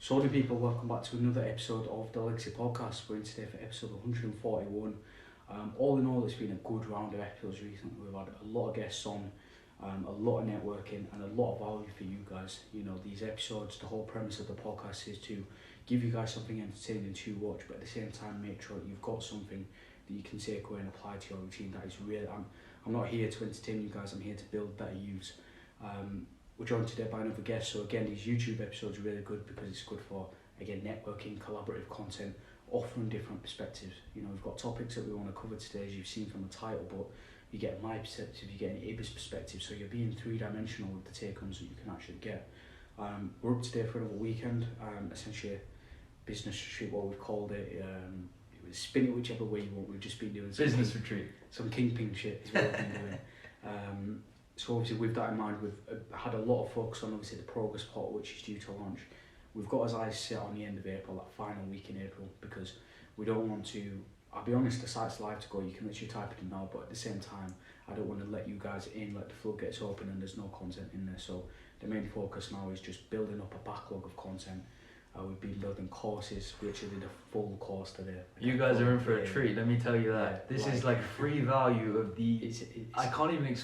So, the people, welcome back to another episode of the Legacy Podcast. We're in today for episode 141. All in all, it's been a good round of episodes recently. We've had a lot of guests on, a lot of networking, and a lot of value for you guys. You know, these episodes, the whole premise of the podcast is to give you guys something entertaining to watch, but at the same time, make sure that you've got something that you can take away and apply to your routine. That is real. I'm not here to entertain you guys. I'm here to build better youths. We're joined today by another guest. So again, these YouTube episodes are really good because it's good for, again, networking, collaborative content, offering different perspectives. You know, we've got topics that we want to cover today, as you've seen from the title, but you get my perspective, you get an Ibby's perspective, so you're being three-dimensional with the take-homes that you can actually get. We're up today for another weekend, essentially a business retreat, what we've called it. It was spin it whichever way you want. We've just been doing business retreat. Some kingpin shit is what we've been doing. So obviously with that in mind, we've had a lot of focus on obviously the progress portal, which is due to launch. We've got our eyes set on the end of April, that final week in April, because we don't want to, I'll be honest, the site's live to go, you can literally type it in now, but at the same time, I don't want to let you guys in, let the floodgates open and there's no content in there. So the main focus now is just building up a backlog of content. We've been building courses. We actually did a full course today. You guys are in for a treat, let me tell you that. Yeah, this is like free value of the... It's I can't even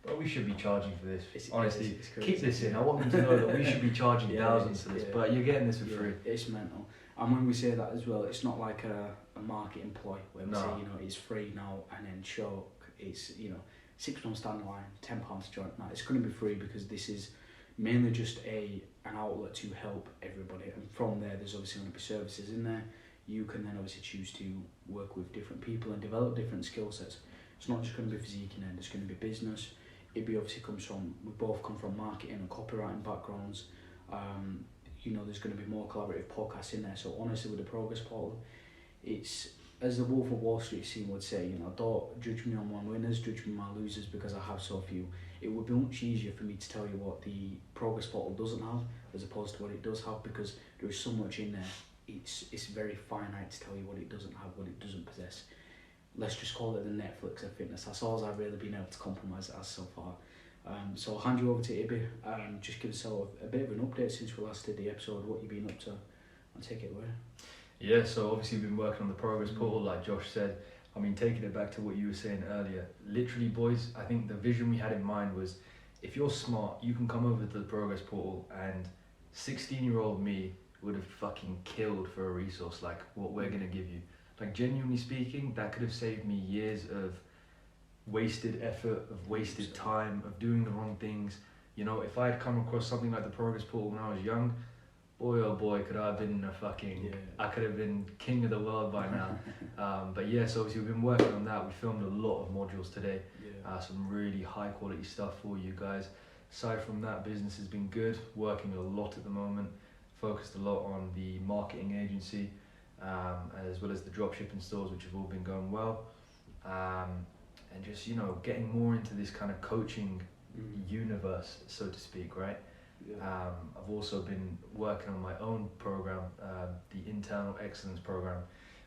but we should be charging for this, honestly. It's keep this in. I want them to know that we should be charging thousands for this, but you're getting this for free. It's mental. And when we say that as well, it's not like a marketing ploy where we say, you know, it's free now and then show it's, you know, 6 months down the line, £10 to join. No, it's going to be free because this is mainly just an outlet to help everybody. And from there, there's obviously going to be services in there. You can then obviously choose to work with different people and develop different skill sets. It's not just going to be physique in there, there's going to be business. Ibby obviously we both come from marketing and copywriting backgrounds. You know, there's going to be more collaborative podcasts in there. So honestly, with the progress portal, it's, as the Wolf of Wall Street scene would say, you know, don't judge me on my winners, judge me on my losers, because I have so few. It would be much easier for me to tell you what the progress portal doesn't have as opposed to what it does have, because there is so much in there. It's very finite to tell you what it doesn't have, what it doesn't possess. Let's just call it the Netflix of fitness. That's all I've really been able to compromise it as so far. So I'll hand you over to Ibby. Just give us a bit of an update since we last did the episode, what you've been up to, and take it away. Yeah, so obviously we've been working on the progress portal, like Josh said. I mean, taking it back to what you were saying earlier, literally, boys, I think the vision we had in mind was, if you're smart, you can come over to the progress portal, and 16-year-old me would have fucking killed for a resource like what we're going to give you. Like, genuinely speaking, that could have saved me years of wasted effort, of wasted time, of doing the wrong things. You know, if I had come across something like the progress portal when I was young, boy oh boy, could I have been a fucking... I could have been king of the world by now. But yeah, so obviously we've been working on that. We filmed a lot of modules today. Some really high quality stuff for you guys. Aside from that, business has been good. Working a lot at the moment. Focused a lot on the marketing agency. As well as the dropshipping stores, which have all been going well, and just, you know, getting more into this kind of coaching universe, so to speak, right? I've also been working on my own program, the Internal Excellence Program,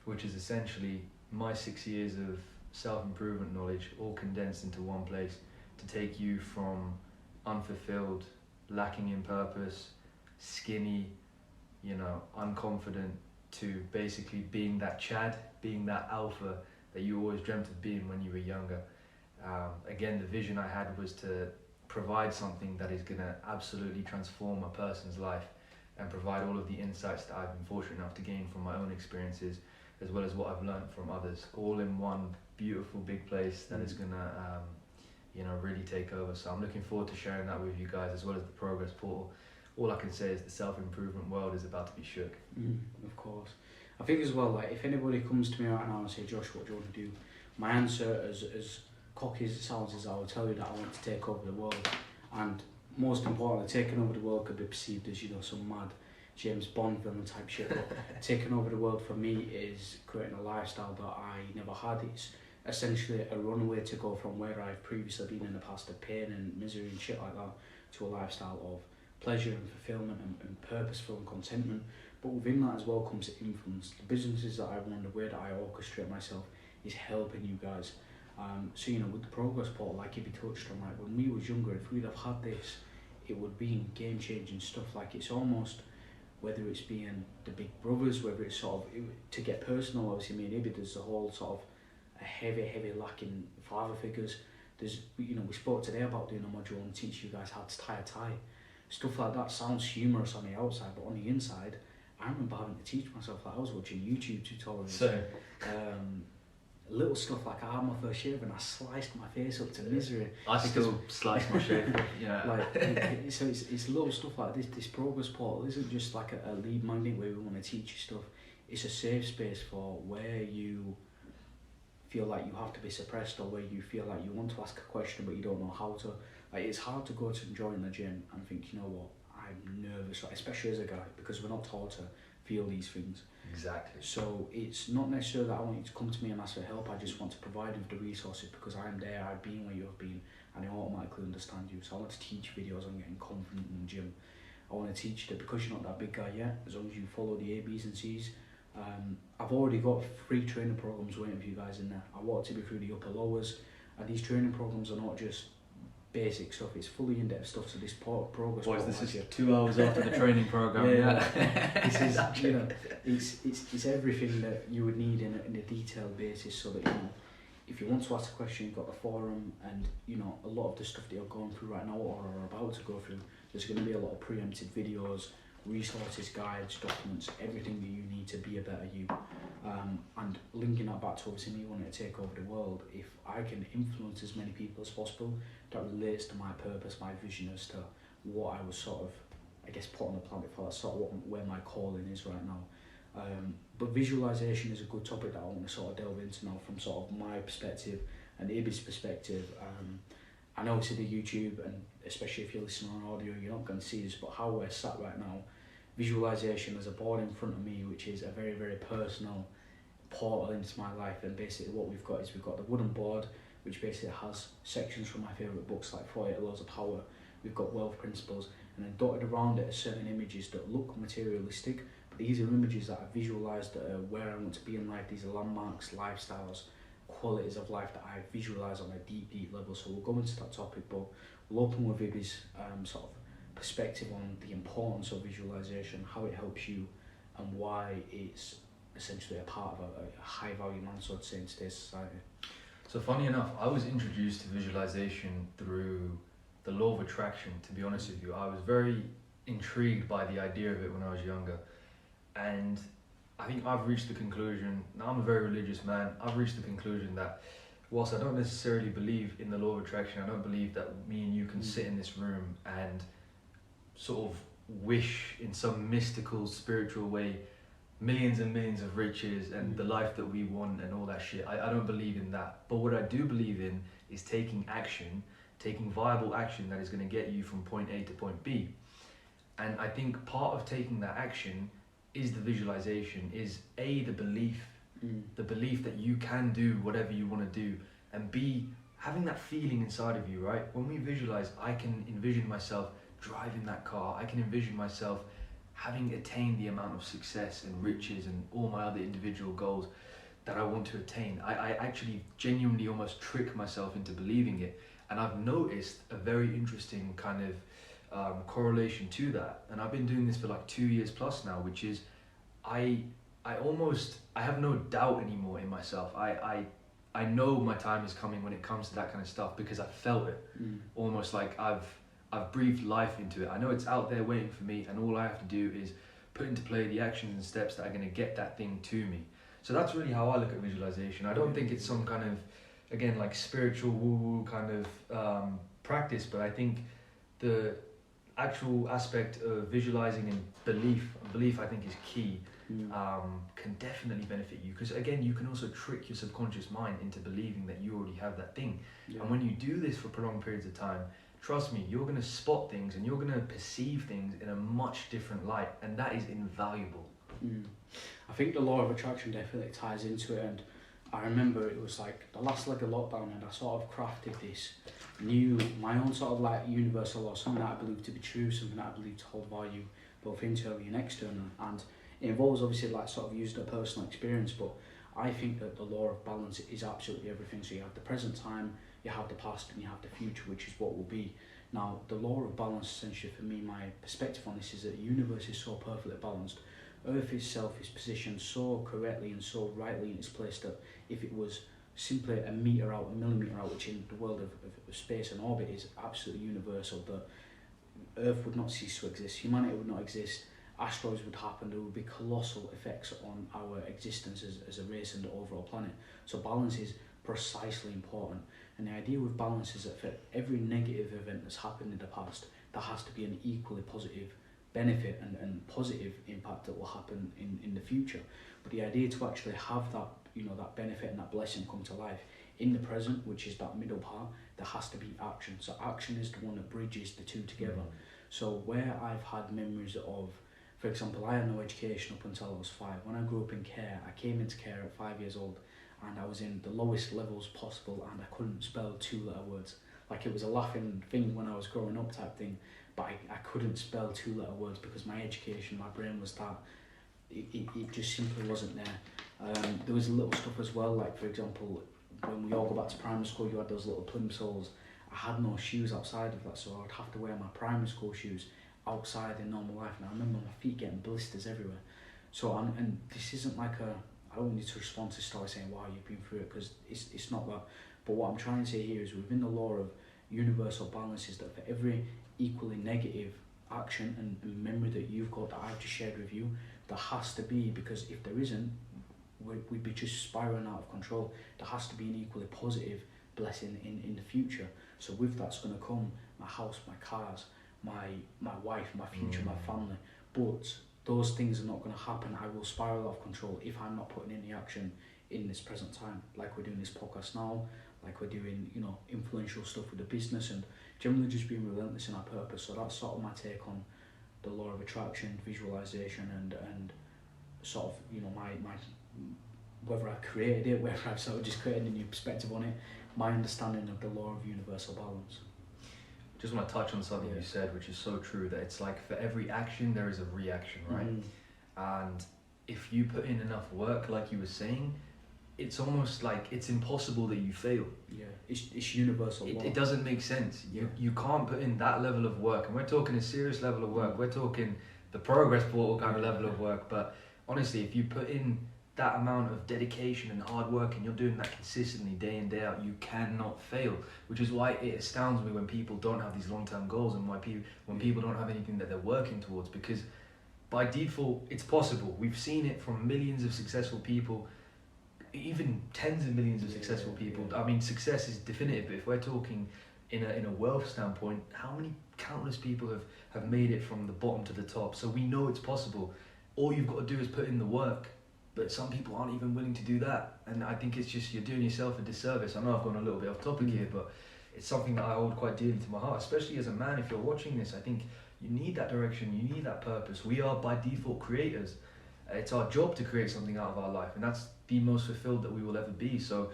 which is essentially my 6 years of self-improvement knowledge all condensed into one place to take you from unfulfilled, lacking in purpose, skinny, you know, unconfident, to basically being that Chad, being that alpha that you always dreamt of being when you were younger. Again, the vision I had was to provide something that is going to absolutely transform a person's life and provide all of the insights that I've been fortunate enough to gain from my own experiences, as well as what I've learned from others, all in one beautiful big place that is going to you know, really take over. So I'm looking forward to sharing that with you guys, as well as the progress portal. All I can say is the self-improvement world is about to be shook. Of course. I think as well, like, if anybody comes to me right now and say, Josh, what do you want to do? My answer, as cocky as it sounds, is I will tell you that I want to take over the world. And most importantly, taking over the world could be perceived as, you know, some mad James Bond villain type shit. But taking over the world for me is creating a lifestyle that I never had. It's essentially a runway to go from where I've previously been in the past of pain and misery and shit like that to a lifestyle of pleasure and fulfillment and purposeful and contentment. But within that as well comes influence. The businesses that I run, the way that I orchestrate myself is helping you guys. So, you know, with the progress portal, like Ibby touched on, like, when we was younger, if we'd have had this, it would be game changing stuff. Like, it's almost whether it's being the big brothers, whether it's sort of, to get personal, obviously me and Ibby, there's the whole sort of a heavy lack in father figures. There's, you know, we spoke today about doing a module and teach you guys how to tie a tie. Stuff like that sounds humorous on the outside, but on the inside, I remember having to teach myself, like I was watching YouTube tutorials. So, little stuff like I had my first shave and I sliced my face up to misery. I still slice my shave. Yeah. Like, so it's little stuff like this. This progress portal isn't just like a lead magnet where we want to teach you stuff. It's a safe space for where you feel like you have to be suppressed, or where you feel like you want to ask a question but you don't know how to. Like, it's hard to go to join the gym and think, you know what, I'm nervous, especially as a guy, because we're not taught to feel these things. Exactly. So it's not necessarily that I want you to come to me and ask for help. I just want to provide you with the resources because I am there, I've been where you have been, and I automatically understand you. So I want to teach videos on getting confident in the gym. I want to teach you that because you're not that big guy yet, as long as you follow the A, B's and C's. I've already got 3 training programs waiting for you guys in there. I want to be through the upper lowers, and these training programs are not just basic stuff, it's fully in-depth stuff. So this progress. Boys, this is 2 hours after the training program. This is, you know, it's everything that you would need in a detailed basis, so that, you know, if you want to ask a question, you've got the forum, and you know, a lot of the stuff that you're going through right now or are about to go through, there's going to be a lot of preempted videos, resources, guides, documents, everything that you need to be a better you. And linking that back to obviously me wanting to take over the world, if I can influence as many people as possible, that relates to my purpose, my vision as to what I was sort of, I guess, put on the planet for. That's sort of where my calling is right now. But visualization is a good topic that I want to sort of delve into now from sort of my perspective and Ibby's perspective. I know it's in the YouTube, and especially if you're listening on audio, you're not going to see this, but how we're sat right now, visualization, there's a board in front of me which is a very, very personal portal into my life. And basically what we've got is we've got the wooden board, which basically has sections from my favourite books like 48 Laws of Power. We've got wealth principles, and then dotted around it are 7 images that look materialistic, but these are images that I visualised that are where I want to be in life. These are landmarks, lifestyles, qualities of life that I visualise on a deep level. So we'll go into that topic, but we'll open with Ibby's sort of perspective on the importance of visualisation, how it helps you, and why it's essentially a part of a high value man, so to say, in today's society. So funny enough, I was introduced to visualization through the law of attraction, to be honest with you. I was very intrigued by the idea of it when I was younger, and I think I've reached the conclusion, now I'm a very religious man, I've reached the conclusion that whilst I don't necessarily believe in the law of attraction, I don't believe that me and you can sit in this room and sort of wish in some mystical, spiritual way millions and millions of riches and the life that we want and all that shit. I don't believe in that. But what I do believe in is taking action, taking viable action that is going to get you from point A to point B. And I think part of taking that action is the visualization, is A, the belief that you can do whatever you want to do, and B, having that feeling inside of you, right? When we visualize, I can envision myself driving that car, I can envision myself having attained the amount of success and riches and all my other individual goals that I want to attain. I actually genuinely almost trick myself into believing it. And I've noticed a very interesting kind of correlation to that. And I've been doing this for like 2 years plus now, which is I have no doubt anymore in myself. I know my time is coming when it comes to that kind of stuff because I felt it. Almost like I've breathed life into it. I know it's out there waiting for me, and all I have to do is put into play the actions and steps that are going to get that thing to me. So that's really how I look at visualization. I don't think it's some kind of, again, like spiritual woo-woo kind of practice, but I think the actual aspect of visualizing and belief I think is key, can definitely benefit you. Because again, you can also trick your subconscious mind into believing that you already have that thing. And when you do this for prolonged periods of time, trust me, you're going to spot things and you're going to perceive things in a much different light, and that is invaluable. I think the law of attraction definitely ties into it, and I remember it was like the last leg of lockdown, and I sort of crafted this my own sort of like universal law, something that I believe to be true, something that I believe to hold value both internally and externally, and it involves obviously like sort of using a personal experience, but I think that the law of balance is absolutely everything. So you have the present time, you have the past, and you have the future, which is what will be. Now, the law of balance, essentially for me, my perspective on this is that the universe is so perfectly balanced. Earth itself is positioned so correctly and so rightly in its place that if it was simply a metre out, a millimetre out, which in the world of space and orbit is absolutely universal, that Earth would not cease to exist, humanity would not exist, asteroids would happen, there would be colossal effects on our existence as a race and the overall planet. So balance is precisely important. And the idea with balance is that for every negative event that's happened in the past, there has to be an equally positive benefit and positive impact that will happen in the future. But the idea to actually have that, that benefit and that blessing come to life in the present, which is that middle part, there has to be action. So action is the one that bridges the two together. So where I've had memories of, for example, I had no education up until I was 5. When I grew up in care, I came into care at 5 years old, and I was in the lowest levels possible, and I couldn't spell 2-letter words. Like, it was a laughing thing when I was growing up type thing, but I couldn't spell 2-letter words because my education, my brain was that, it just simply wasn't there. There was little stuff as well, like for example, when we all go back to primary school, you had those little plimsolls. I had no shoes outside of that, so I would have to wear my primary school shoes outside in normal life, and I remember my feet getting blisters everywhere. So, and this isn't like I don't need to respond to the story saying, wow, you've been through it, because it's not that. But what I'm trying to say here is within the law of universal balance is that for every equally negative action and memory that you've got that I've just shared with you, there has to be, because if there isn't, we'd be just spiraling out of control. There has to be an equally positive blessing in the future. So with that's going to come my house, my cars, my wife, my future, my family. But those things are not going to happen. I will spiral out of control if I'm not putting any action in this present time, like we're doing this podcast now, like we're doing, influential stuff with the business, and generally just being relentless in our purpose. So that's sort of my take on the law of attraction, visualization, and sort of, my whether I created it, whether I've sort of just created a new perspective on it, my understanding of the law of universal balance. Just want to touch on something you said, which is so true, that it's like for every action there is a reaction, right? And if you put in enough work, like you were saying, it's almost like it's impossible that you fail. Yeah, it's universal law. It doesn't make sense. You can't put in that level of work, and we're talking a serious level of work. We're talking the progress portal kind of level of work. But honestly, if you put in that amount of dedication and hard work, and you're doing that consistently day in, day out, you cannot fail. Which is why it astounds me when people don't have these long-term goals, and when people don't have anything that they're working towards, because by default it's possible. We've seen it from millions of successful people, even tens of millions of successful people. I mean, success is definitive, but if we're talking in a wealth standpoint, how many countless people have made it from the bottom to the top? So we know it's possible. All you've got to do is put in the work. But some people aren't even willing to do that, and I think it's just, you're doing yourself a disservice. I know I've gone a little bit off topic here, but it's something that I hold quite dearly to my heart, especially as a man. If you're watching this, I think you need that direction, you need that purpose. We are by default creators. It's our job to create something out of our life, and that's the most fulfilled that we will ever be. So,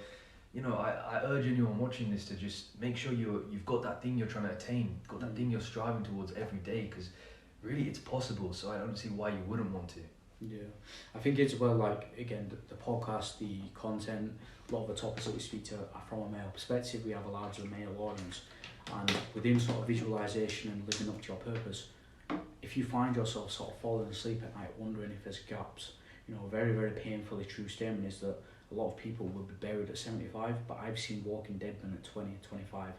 I urge anyone watching this to just make sure you've got that thing you're trying to attain, got that thing you're striving towards every day, because really it's possible. So I don't see why you wouldn't want to. Yeah, I think it's well, like, again, the podcast, the content, a lot of the topics that we speak to are from a male perspective. We have a largely male audience, and within sort of visualization and living up to your purpose, if you find yourself sort of falling asleep at night wondering if there's gaps, a very, very painfully true statement is that a lot of people will be buried at 75, but I've seen walking dead men at 20, 25,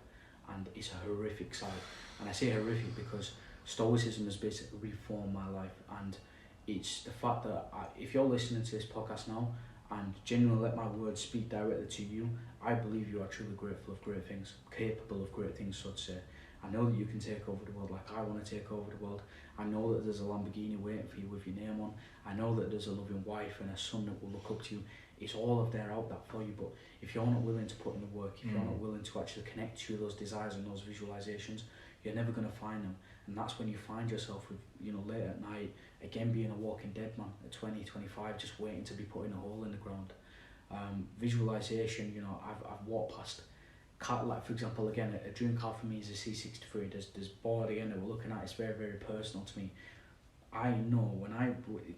and it's a horrific sight. And I say horrific because Stoicism has basically reformed my life, and it's the fact that if you're listening to this podcast now and genuinely let my words speak directly to you, I believe you are truly grateful of great things, capable of great things, so to say. I know that you can take over the world like I want to take over the world. I know that there's a Lamborghini waiting for you with your name on. I know that there's a loving wife and a son that will look up to you. It's all of there out there for you, but if you're not willing to put in the work, if you're not willing to actually connect to those desires and those visualizations, you're never going to find them. And that's when you find yourself with, late at night, again being a walking dead man at 20, 25, just waiting to be put in a hole in the ground. Visualization, I've walked past car, like for example, again, a dream car for me is a C63. There's board again that we're looking at. It's very, very personal to me. I know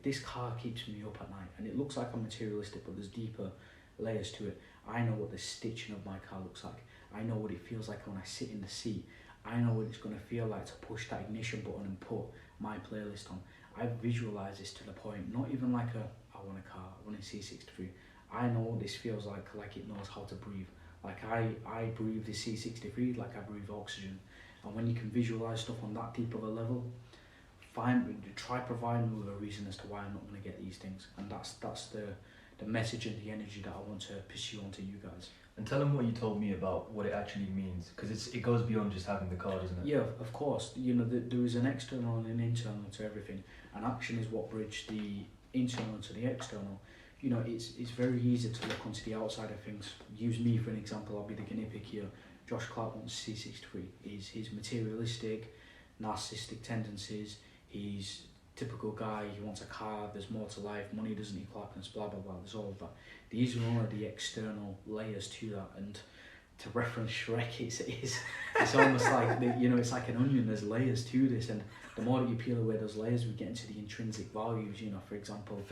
this car keeps me up at night, and it looks like I'm materialistic, but there's deeper layers to it. I know what the stitching of my car looks like. I know what it feels like when I sit in the seat, I know what it's going to feel like to push that ignition button and put my playlist on. I visualize this to the point, not even like I want a car, I want a C63. I know what this feels like it knows how to breathe. Like I breathe the C63 like I breathe oxygen. And when you can visualize stuff on that deep of a level, try providing me with a reason as to why I'm not going to get these things. And that's the message and the energy that I want to pursue onto you guys. And tell them what you told me about what it actually means, because it goes beyond just having the car, doesn't it? Yeah, of course. You know, there is an external and an internal to everything, and action is what bridges the internal to the external. You know, it's very easy to look onto the outside of things. Use me for an example. I'll be the guinea pig here. Josh Clark wants C63. He's materialistic, narcissistic tendencies. He's typical guy. He wants a car. There's more to life. Money doesn't equal happiness. Blah blah blah. There's all of that. These are all of the external layers to that. And to reference Shrek, it's almost like it's like an onion. There's layers to this, and the more that you peel away those layers, we get into the intrinsic values. You know, for example,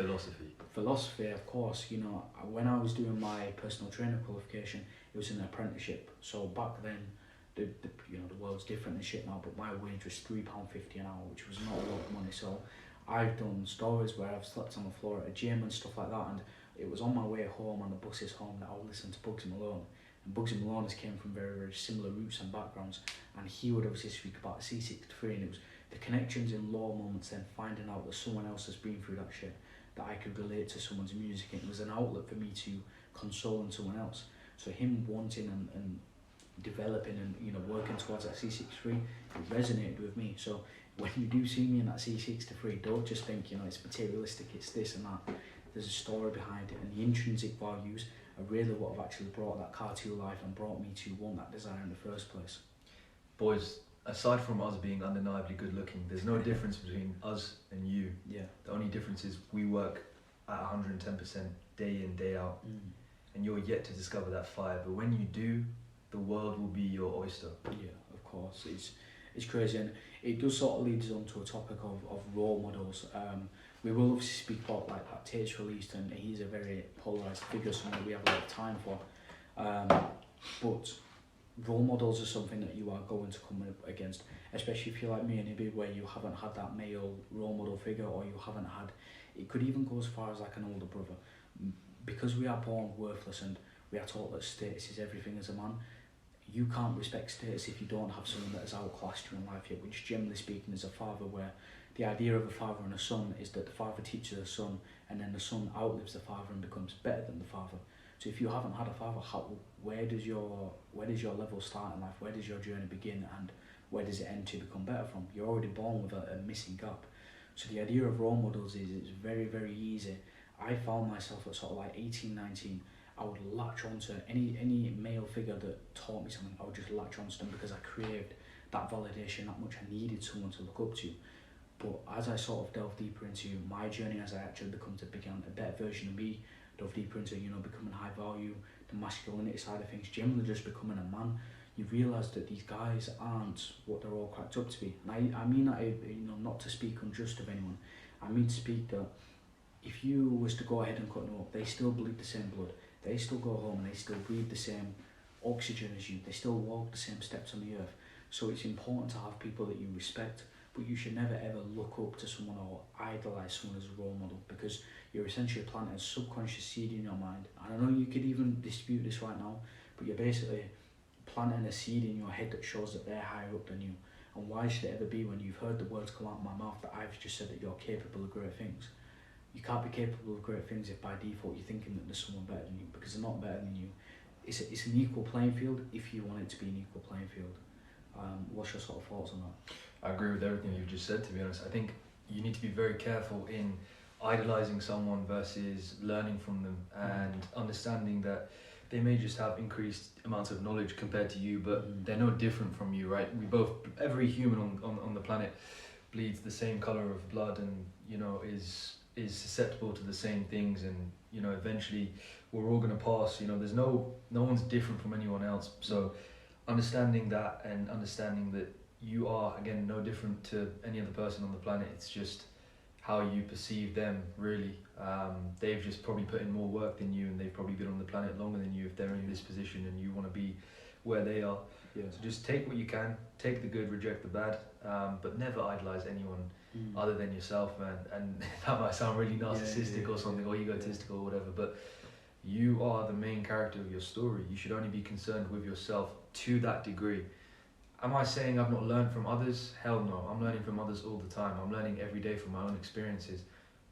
philosophy, of course. You know, when I was doing my personal trainer qualification, it was an apprenticeship. So back then, the world's different and shit now. But my wage was £3.50 an hour, which was not a lot of money. So I've done stories where I've slept on the floor at a gym and stuff like that, and it was on my way home on the buses home that I would listen to Bugsy Malone. And Bugsy Malone came from very, very similar roots and backgrounds, and he would obviously speak about C63, and it was the connections in low moments, then finding out that someone else has been through that shit, that I could relate to someone's music, and it was an outlet for me to console someone else. So him wanting and developing and working towards that C63, it resonated with me. So when you do see me in that C63, don't just think it's materialistic, it's this and that. There's a story behind it, and the intrinsic values are really what have actually brought that car to life and brought me to want that desire in the first place. Boys, aside from us being undeniably good looking, there's no difference between us and you. Yeah. The only difference is we work at 110% day in, day out, and you're yet to discover that fire. But when you do, the world will be your oyster. Yeah, of course. It's crazy, and it does sort of lead us on to a topic of role models. We will obviously speak about like that Tate's released, and he's a very polarised figure, something we have a lot of time for. But role models are something that you are going to come up against, especially if you're like me and Ibby, where you haven't had that male role model figure, or you haven't had, it could even go as far as like an older brother. Because we are born worthless and we are taught that status is everything as a man, you can't respect status if you don't have someone that has outclassed you in life yet, which generally speaking is a father, where the idea of a father and a son is that the father teaches the son, and then the son outlives the father and becomes better than the father. So if you haven't had a father, where does your level start in life? Where does your journey begin, and where does it end to become better from? You're already born with a missing gap. So the idea of role models is very, very easy. I found myself at sort of like 18, 19, I would latch onto any male figure that taught me something. I would just latch onto them because I craved that validation that much. I needed someone to look up to. But as I sort of delved deeper into my journey, as I actually become a better version of me, delve deeper into becoming high value, the masculinity side of things, generally just becoming a man, you realise that these guys aren't what they're all cracked up to be. And I mean that, not to speak unjust of anyone. I mean to speak that if you was to go ahead and cut them up, they still bleed the same blood. They still go home and they still breathe the same oxygen as you. They still walk the same steps on the earth. So it's important to have people that you respect, but you should never ever look up to someone or idolise someone as a role model, because you're essentially planting a subconscious seed in your mind. And I know you could even dispute this right now, but you're basically planting a seed in your head that shows that they're higher up than you. And why should it ever be when you've heard the words come out of my mouth that I've just said that you're capable of great things? You can't be capable of great things if by default you're thinking that there's someone better than you, because they're not better than you. It's an equal playing field if you want it to be an equal playing field. What's your sort of thoughts on that? I agree with everything you've just said, to be honest. I think you need to be very careful in idolising someone versus learning from them and understanding that they may just have increased amounts of knowledge compared to you, but they're no different from you, right? Every human on the planet bleeds the same colour of blood and, is susceptible to the same things, and eventually we're all going to pass. There's no one's different from anyone else. So understanding that and understanding that you are, again, no different to any other person on the planet. It's just how you perceive them, really. They've just probably put in more work than you, and they've probably been on the planet longer than you if they're in this position, and you want to be where they are. Yeah. So just take what you can, take the good, reject the bad, but never idolize anyone other than yourself, man. And that might sound really narcissistic or something, or egotistical or whatever, but you are the main character of your story. You should only be concerned with yourself to that degree. Am I saying I've not learned from others? Hell no. I'm learning from others all the time. I'm learning every day from my own experiences.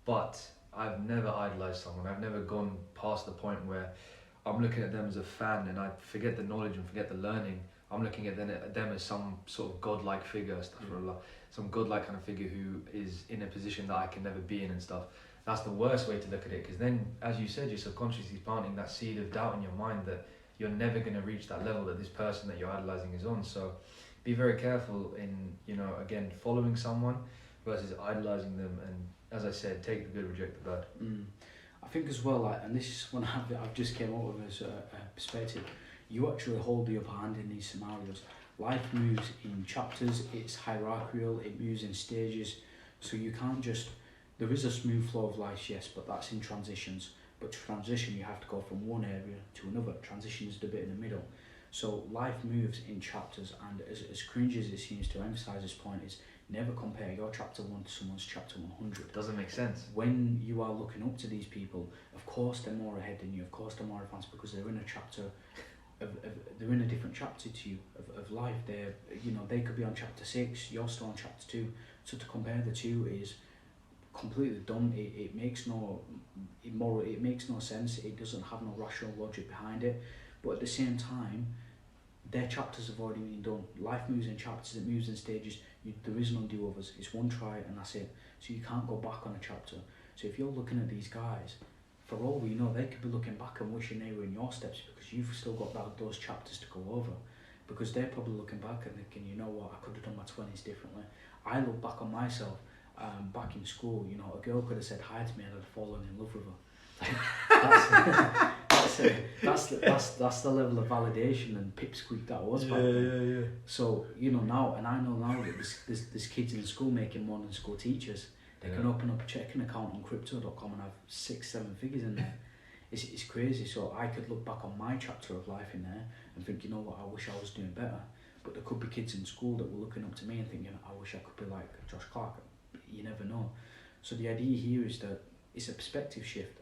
But I've never idolized someone. I've never gone past the point where I'm looking at them as a fan and I forget the knowledge and forget the learning. I'm looking at them as some sort of godlike figure, some godlike kind of figure who is in a position that I can never be in and stuff. That's the worst way to look at it, because then, as you said, you're subconsciously planting that seed of doubt in your mind that you're never going to reach that level that this person that you're idolizing is on. So be very careful in, again, following someone versus idolizing them. And as I said, take the good, reject the bad. I think as well, and this is one I've just came up with as a perspective, you actually hold the upper hand in these scenarios. Life moves in chapters, it's hierarchical, it moves in stages, so you can't just, there is a smooth flow of life, yes, but that's in transitions. But to transition, you have to go from one area to another. Transition is the bit in the middle. So life moves in chapters, and as cringy as it seems to emphasise this point, is never compare your chapter 1 to someone's chapter 100. Doesn't make sense. When you are looking up to these people, of course they're more ahead than you, of course they're more advanced, because they're in a chapter they're in a different chapter to you of life. They're, they could be on chapter 6, you're still on chapter 2. So to compare the two is completely dumb. It makes no sense. It doesn't have no rational logic behind it. But at the same time, their chapters have already been done. Life moves in chapters, it moves in stages. There is no do-overs. It's one try and that's it. So you can't go back on a chapter. So if you're looking at these guys, for all we know, they could be looking back and wishing they were in your steps, because you've still got those chapters to go over. Because they're probably looking back and thinking, you know what, I could have done my 20s differently. I look back on myself, back in school, a girl could have said hi to me and I'd have fallen in love with her. That's the level of validation and pipsqueak that was back then. Yeah. So, now, and I know now that there's kids in school making more than school teachers. They can open up a checking account on crypto.com and have 6-7 figures in there. It's crazy. So I could look back on my chapter of life in there and think, you know what, I wish I was doing better. But there could be kids in school that were looking up to me and thinking, I wish I could be like Josh Clark. You never know. So the idea here is that it's a perspective shift.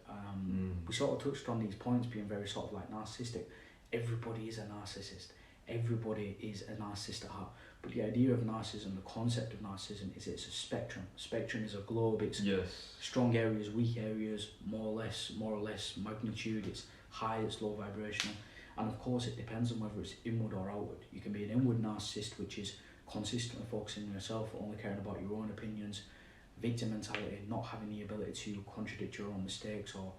We sort of touched on these points being very sort of like narcissistic. Everybody is a narcissist. Everybody is a narcissist at heart. But the idea of narcissism, the concept of narcissism, is it's a spectrum. Spectrum is a globe. It's strong areas, weak areas, more or less magnitude. It's high, it's low vibrational. And of course it depends on whether it's inward or outward. You can be an inward narcissist, which is consistently focusing on yourself, only caring about your own opinions, victim mentality, not having the ability to contradict your own mistakes or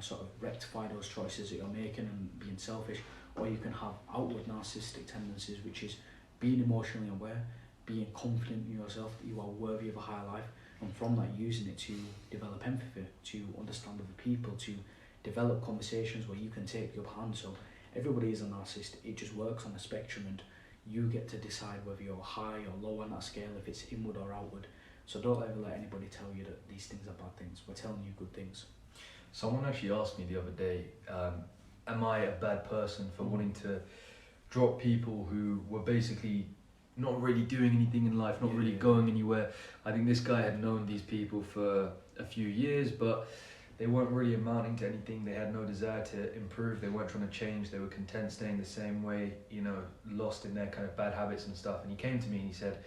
sort of rectify those choices that you're making and being selfish. Or you can have outward narcissistic tendencies, which is being emotionally aware, being confident in yourself that you are worthy of a higher life, and from that using it to develop empathy, to understand other people, to develop conversations where you can take the upper hand. So everybody is a narcissist. It just works on a spectrum, and you get to decide whether you're high or low on that scale, if it's inward or outward. So don't ever let anybody tell you that these things are bad things. We're telling you good things. Someone actually asked me the other day, am I a bad person for wanting to drop people who were basically not really doing anything in life, not really going anywhere? I think this guy had known these people for a few years, but they weren't really amounting to anything. They had no desire to improve. They weren't trying to change. They were content staying the same way, lost in their kind of bad habits and stuff. And he came to me and he said,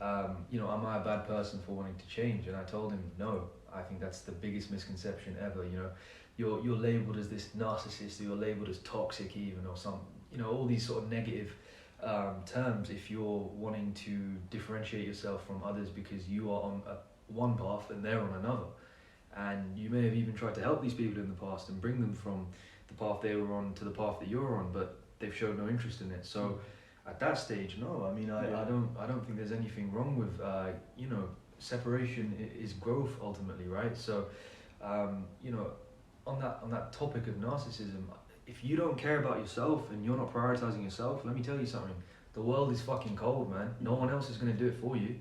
am I a bad person for wanting to change? And I told him, no. I think that's the biggest misconception ever. You're labelled as this narcissist, or you're labelled as toxic even, or some, all these sort of negative terms if you're wanting to differentiate yourself from others because you are on one path and they're on another. And you may have even tried to help these people in the past and bring them from the path they were on to the path that you're on, but they've showed no interest in it. So at that stage, no. I mean, I don't think there's anything wrong with separation is growth ultimately, right? So on that topic of narcissism, if you don't care about yourself and you're not prioritizing yourself, let me tell you something, the world is fucking cold, man. No one else is going to do it for you.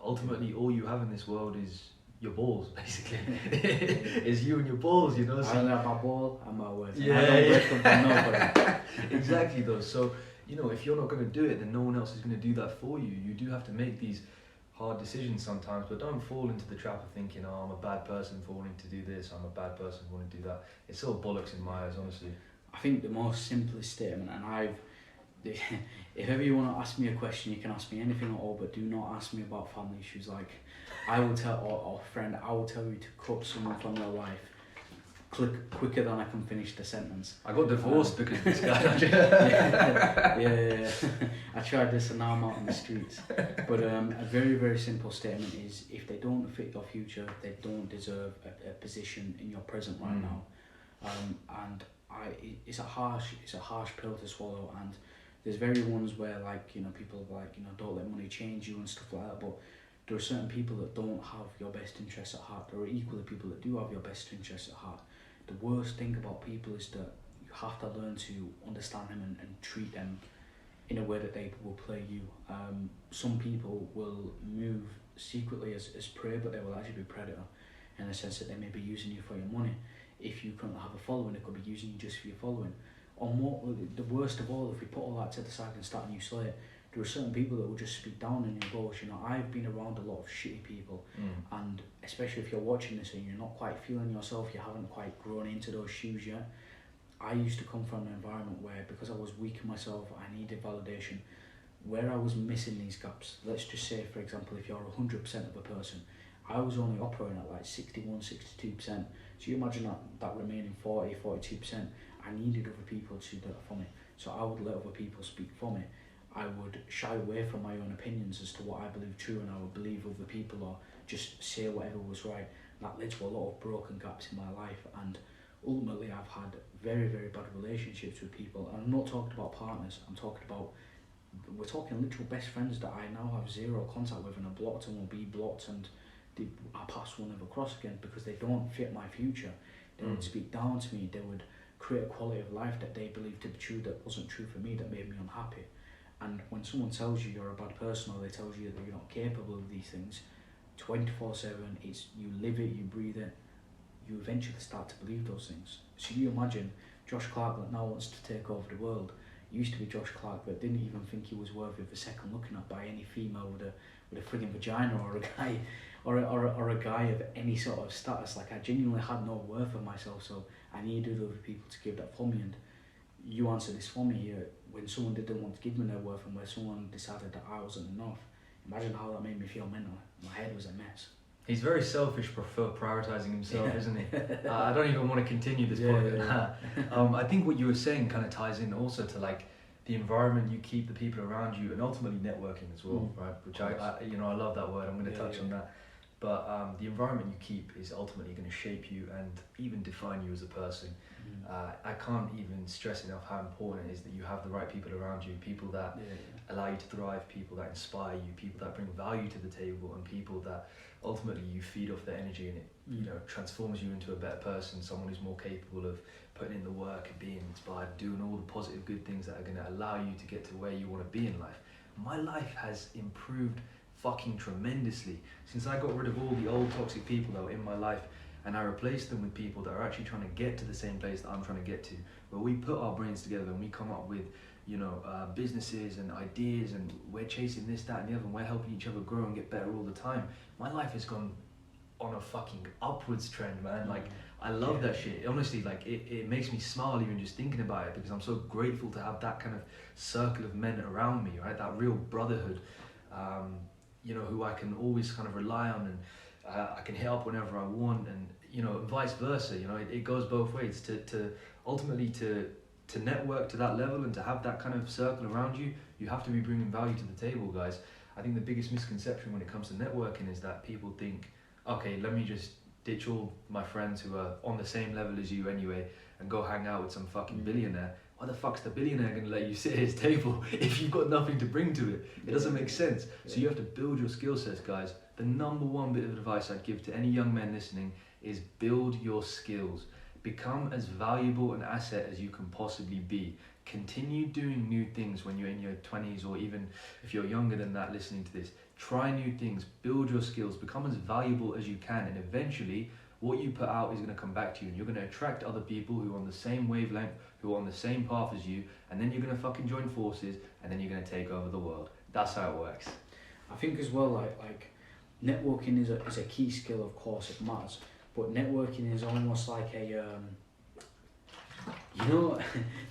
Ultimately all you have in this world is your balls, basically. It's you and your balls, you know. I only have my ball and my words. Yeah, I don't break them for nobody. Exactly though. So, you know, if you're not going to do it, then no one else is going to do that for you. You do have to make these hard decisions sometimes, but don't fall into the trap of thinking, oh, I'm a bad person for wanting to do this, I'm a bad person for wanting to do that. It's all bollocks in my eyes, honestly. I think the most simplest statement, and if ever you want to ask me a question, you can ask me anything at all, but do not ask me about family issues. Like, I will tell, or friend, I will tell you to cut someone from your life quicker than I can finish the sentence. I got divorced because of this guy. Yeah. I tried this and now I'm out on the streets. But a very, very simple statement is, if they don't fit your future, they don't deserve a position in your present right now. And it's a harsh pill to swallow. And there's very ones where, like, you know, people are like, you know, don't let money change you and stuff like that. But there are certain people that don't have your best interests at heart. There are equally people that do have your best interests at heart. The worst thing about people is that you have to learn to understand them and treat them in a way that they will play you. Some people will move secretly as prey, but they will actually be predator, in the sense that they may be using you for your money. If you currently have a following, they could be using you just for your following. The worst of all, if we put all that to the side and start a new slate, there are certain people that will just speak down in your voice. You know, I've been around a lot of shitty people, and especially if you're watching this and you're not quite feeling yourself, you haven't quite grown into those shoes yet. I used to come from an environment where, because I was weak in myself, I needed validation. Where I was missing these gaps, let's just say, for example, if you're 100% of a person, I was only operating at like 61, 62%. So you imagine that remaining 40, 42%, I needed other people to do that for me. So I would let other people speak for me. I would shy away from my own opinions as to what I believe true, and I would believe other people or just say whatever was right. That led to a lot of broken gaps in my life, and ultimately I've had very, very bad relationships with people. And I'm not talking about partners, we're talking literal best friends that I now have zero contact with, and are blocked and will be blocked, and our paths will never cross again because they don't fit my future. They would speak down to me, they would create a quality of life that they believed to be true that wasn't true for me, that made me unhappy. And when someone tells you you're a bad person, or they tell you that you're not capable of these things, 24/7, it's you live it, you breathe it, you eventually start to believe those things. So you imagine Josh Clark that now wants to take over the world. Used to be Josh Clark that didn't even think he was worthy of a second looking at by any female with a frigging vagina, or a guy or a guy of any sort of status. Like, I genuinely had no worth of myself, so I needed other people to give that for me. And you answered this for me here. When someone didn't want to give me their worth, and where someone decided that I wasn't enough, imagine how that made me feel mentally. My head was a mess. He's very selfish, prioritising himself, isn't he? I don't even want to continue this point. I think what you were saying kind of ties in also to, like, the environment you keep, the people around you, and ultimately networking as well, right? Which I love that word. I'm going to touch on that. But the environment you keep is ultimately going to shape you and even define you as a person. I can't even stress enough how important it is that you have the right people around you, people that allow you to thrive, people that inspire you, people that bring value to the table, and people that ultimately you feed off their energy, and it transforms you into a better person, someone who's more capable of putting in the work and being inspired, doing all the positive good things that are going to allow you to get to where you want to be in life. My life has improved fucking tremendously since I got rid of all the old toxic people that were in my life, and I replaced them with people that are actually trying to get to the same place that I'm trying to get to, where we put our brains together and we come up with businesses and ideas, and we're chasing this, that and the other, and we're helping each other grow and get better all the time. My life has gone on a fucking upwards trend, man. Like, I love that shit. Honestly, like, it makes me smile even just thinking about it, because I'm so grateful to have that kind of circle of men around me, right? That real brotherhood, who I can always kind of rely on, and I can hit up whenever I want, and vice versa. It goes both ways. To ultimately to network to that level and to have that kind of circle around you, you have to be bringing value to the table, guys. I think the biggest misconception when it comes to networking is that people think, okay, let me just ditch all my friends who are on the same level as you anyway and go hang out with some fucking billionaire. Why the fuck's the billionaire going to let you sit at his table if you've got nothing to bring to it? It doesn't make sense. So you have to build your skill sets, guys. The number one bit of advice I'd give to any young men listening is build your skills. Become as valuable an asset as you can possibly be. Continue doing new things when you're in your 20s, or even if you're younger than that listening to this. try new things, build your skills, become as valuable as you can, and eventually what you put out is going to come back to you, and you're going to attract other people who are on the same wavelength, who are on the same path as you, and then you're going to fucking join forces, and then you're going to take over the world. That's how it works. I think as well, like networking is a key skill, of course, it matters, but networking is almost like a, you know,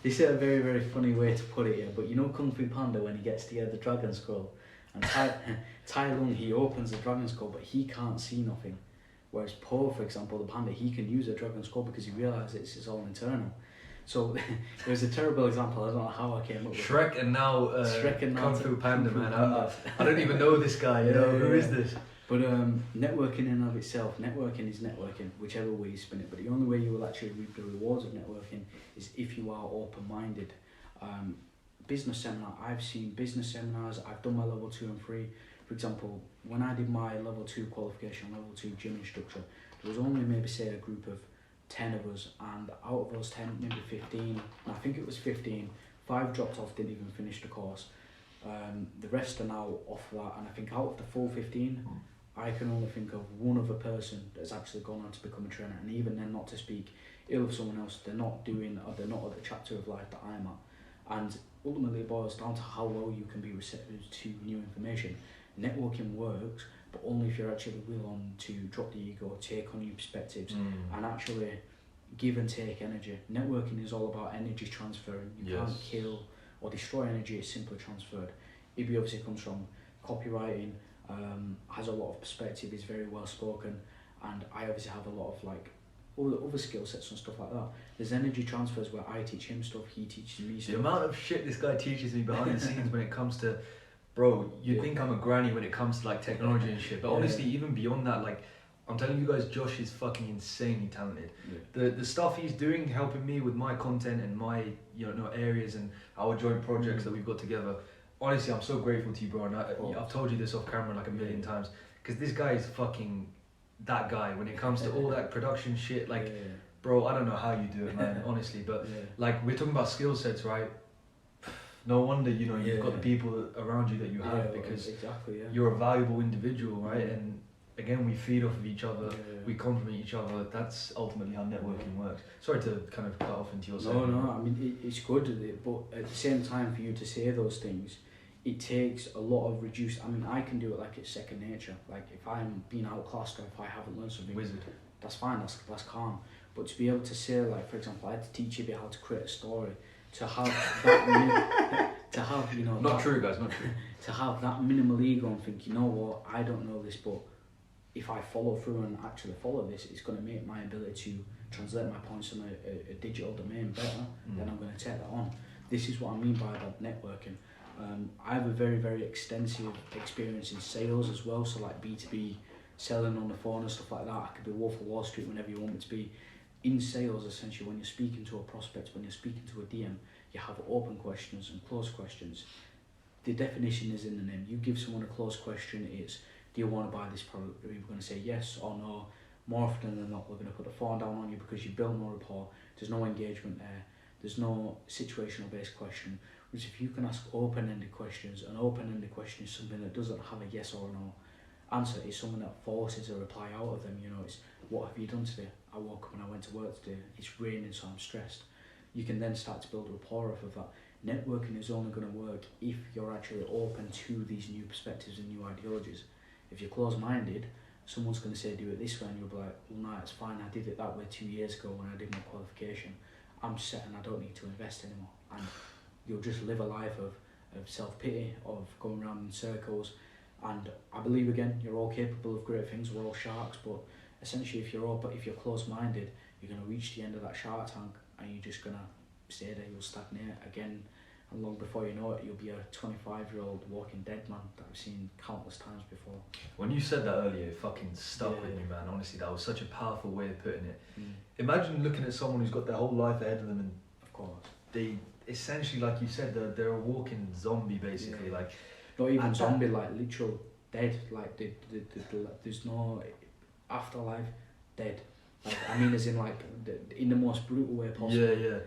this is a very, very funny way to put it here, but you know Kung Fu Panda when he gets to the dragon scroll, and Tai Lung, he opens the dragon scroll, but he can't see nothing. Whereas Po, for example, the panda, he can use a dragon scroll because he realises it's all internal. So it was a terrible example. I don't know how I came up with Shrek it. And now Kung Fu Panda, man. I don't even know this guy, you know, who is this? But networking in and of itself, networking is networking, whichever way you spin it. But the only way you will actually reap the rewards of networking is if you are open-minded. Business seminar, I've seen business seminars, I've done my level 2 and 3. For example, when I did my level 2 qualification, level 2 gym instructor, there was only maybe say a group of 10 of us, and out of those 10, maybe 15, I think it was 15, 5 dropped off, didn't even finish the course. The rest are now off that, and I think out of the full 15, I can only think of one other person that's actually gone on to become a trainer, and even then, not to speak ill of someone else, they're not doing, or they're not at the chapter of life that I'm at. And ultimately it boils down to how well you can be receptive to new information. Networking works, but only if you're actually willing to drop the ego, take on new perspectives, and actually give and take energy. Networking is all about energy transferring. You can't kill or destroy energy, it's simply transferred. Ibby obviously comes from copywriting, has a lot of perspective, is very well spoken, and I obviously have a lot of like other skill sets and stuff like that. There's energy transfers where I teach him stuff, he teaches me stuff. The amount of shit this guy teaches me behind the scenes when it comes to, bro, you think I'm a granny when it comes to like technology and shit, but honestly, even beyond that, like, I'm telling you guys, Josh is fucking insanely talented. The stuff he's doing, helping me with my content and my areas and our joint projects that we've got together. Honestly, I'm so grateful to you, bro. And I've told you this off camera like a million times, because this guy is fucking that guy when it comes to all that production shit. Like, bro, I don't know how you do it, man. Honestly, but like we're talking about skill sets, right? No wonder you've got the people around you that you have, because you're a valuable individual, right? And again, we feed off of each other, we complement each other. That's ultimately how networking works. Sorry to kind of cut off into your segment. No, I mean, it's good, but at the same time, for you to say those things, it takes a lot of reduced. I mean, I can do it like it's second nature. Like if I'm being outclassed or if I haven't learned something, that's fine, that's calm. But to be able to say, like, for example, I had to teach you how to create a story, to have that, to have, not true, guys, not true. To have that minimal ego and think, you know what, I don't know this, but if I follow through and actually follow this, it's going to make my ability to translate my points in a digital domain better. Then I'm going to take that on. This is what I mean by that networking. I have a very, very extensive experience in sales as well, so like B2B, selling on the phone and stuff like that. I could be Wolf of Wall Street whenever you want me to be. In sales, essentially, when you're speaking to a prospect, when you're speaking to a DM, you have open questions and closed questions. The definition is in the name. You give someone a closed question, it's, do you want to buy this product? Are you going to say yes or no? More often than not, we're going to put the phone down on you because you build no rapport, there's no engagement there, there's no situational based question. Whereas if you can ask open-ended questions, an open-ended question is something that doesn't have a yes or a no answer, it's something that forces a reply out of them. It's, what have you done today? I woke up and I went to work today, it's raining so I'm stressed. You can then start to build rapport off of that. Networking is only going to work if you're actually open to these new perspectives and new ideologies. If you're closed-minded, someone's going to say do it this way and you'll be like, well, no, it's fine, I did it that way 2 years ago when I did my qualification. I'm set and I don't need to invest anymore. And you'll just live a life of self-pity, of going around in circles. And I believe, again, you're all capable of great things, we're all sharks, but essentially if you're closed-minded, you're going to reach the end of that shark tank and you're just going to stay there, you'll stagnate again. And long before you know it, you'll be a 25-year-old walking dead man that I've seen countless times before. When you said that earlier, it fucking stuck with me, man. Honestly, that was such a powerful way of putting it. Imagine looking at someone who's got their whole life ahead of them, and of course, they essentially, like you said, they're a walking zombie, basically. Like, not even zombie, like literal dead. Like there's no afterlife, dead. Like, I mean, as in like in the most brutal way possible. Yeah.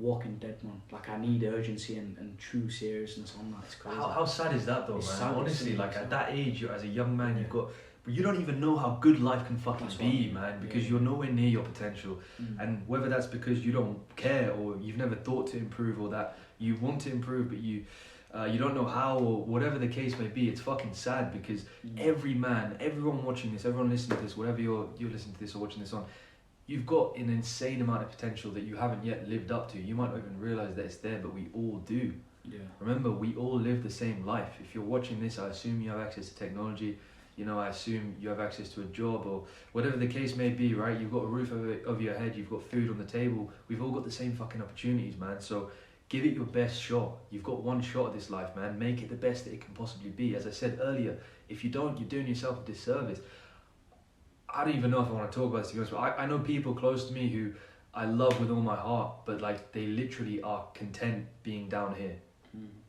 Walking Dead, man. Like, I need urgency and true seriousness on that. It's crazy. How sad is that though, It's man? sad, Honestly, it's like sad. at that age, as a young man, Yeah. you've got, but you don't even know how good life can fucking That's be, what I mean. man, because Yeah. you're nowhere near your potential. Mm. And whether that's because you don't care or you've never thought to improve, or that you want to improve but you don't know how, or whatever the case may be, it's fucking sad because every man, everyone watching this, everyone listening to this, whatever you're listening to this or watching this on, you've got an insane amount of potential that you haven't yet lived up to. You might not even realise that it's there, but we all do. Yeah. Remember, we all live the same life. If you're watching this, I assume you have access to technology. You know, I assume you have access to a job or whatever the case may be, right? You've got a roof over your head, you've got food on the table. We've all got the same fucking opportunities, man. So give it your best shot. You've got one shot at this life, man. Make it the best that it can possibly be. As I said earlier, if you don't, you're doing yourself a disservice. I don't even know if I want to talk about this, to be honest, but I know people close to me who I love with all my heart, but like they literally are content being down here.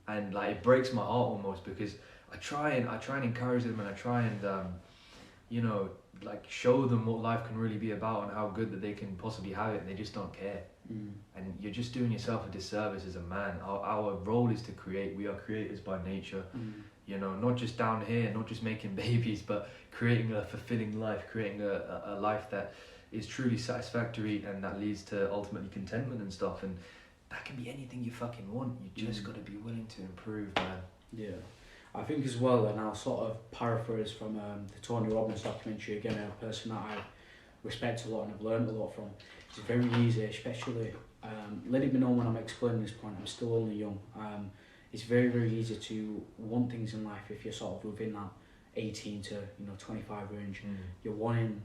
And like it breaks my heart almost, because I try and encourage them, and I try and you know, like show them what life can really be about and how good that they can possibly have it, and they just don't care. And you're just doing yourself a disservice as a man. Our role is to create. We are creators by nature. You know, not just down here, not just making babies, but creating a fulfilling life, creating a life that is truly satisfactory and that leads to ultimately contentment and stuff. And that can be anything you fucking want. You just got to be willing to improve, man. Yeah. I think as well, and I'll sort of paraphrase from the Tony Robbins documentary, again, a person that I respect a lot and have learned a lot from. It's very easy, especially letting me know when I'm explaining this point, I'm still only young. It's very, very easy to want things in life if you're sort of within that 18 to 25 range. You're wanting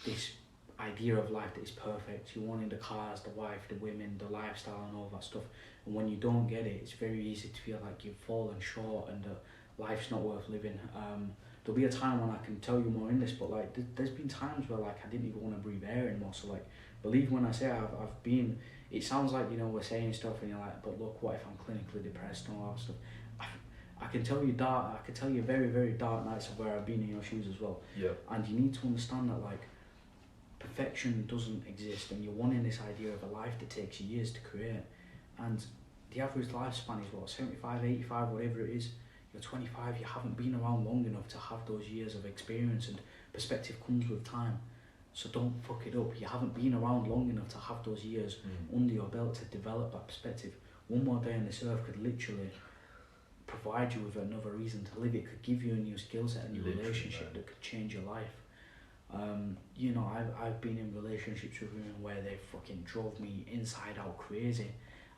this idea of life that is perfect. You're wanting the cars, the wife, the women, the lifestyle and all that stuff. And when you don't get it, it's very easy to feel like you've fallen short and life's not worth living. There'll be a time when I can tell you more in this, but like there's been times where like I didn't even want to breathe air anymore. So like, believe when I say I've been, it sounds like, we're saying stuff and you're like, but look, what if I'm clinically depressed and all that stuff. I can tell you very, very dark nights of where I've been in your shoes as well. Yeah. And you need to understand that like perfection doesn't exist, and you're wanting this idea of a life that takes years to create. And the average lifespan is what, 75, 85, whatever it is. You're 25, you haven't been around long enough to have those years of experience, and perspective comes with time. So don't fuck it up. You haven't been around long enough to have those years under your belt to develop that perspective. One more day on this earth could literally provide you with another reason to live. It could give you a new skill set, a new relationship that could change your life. I've been in relationships with women where they fucking drove me inside out crazy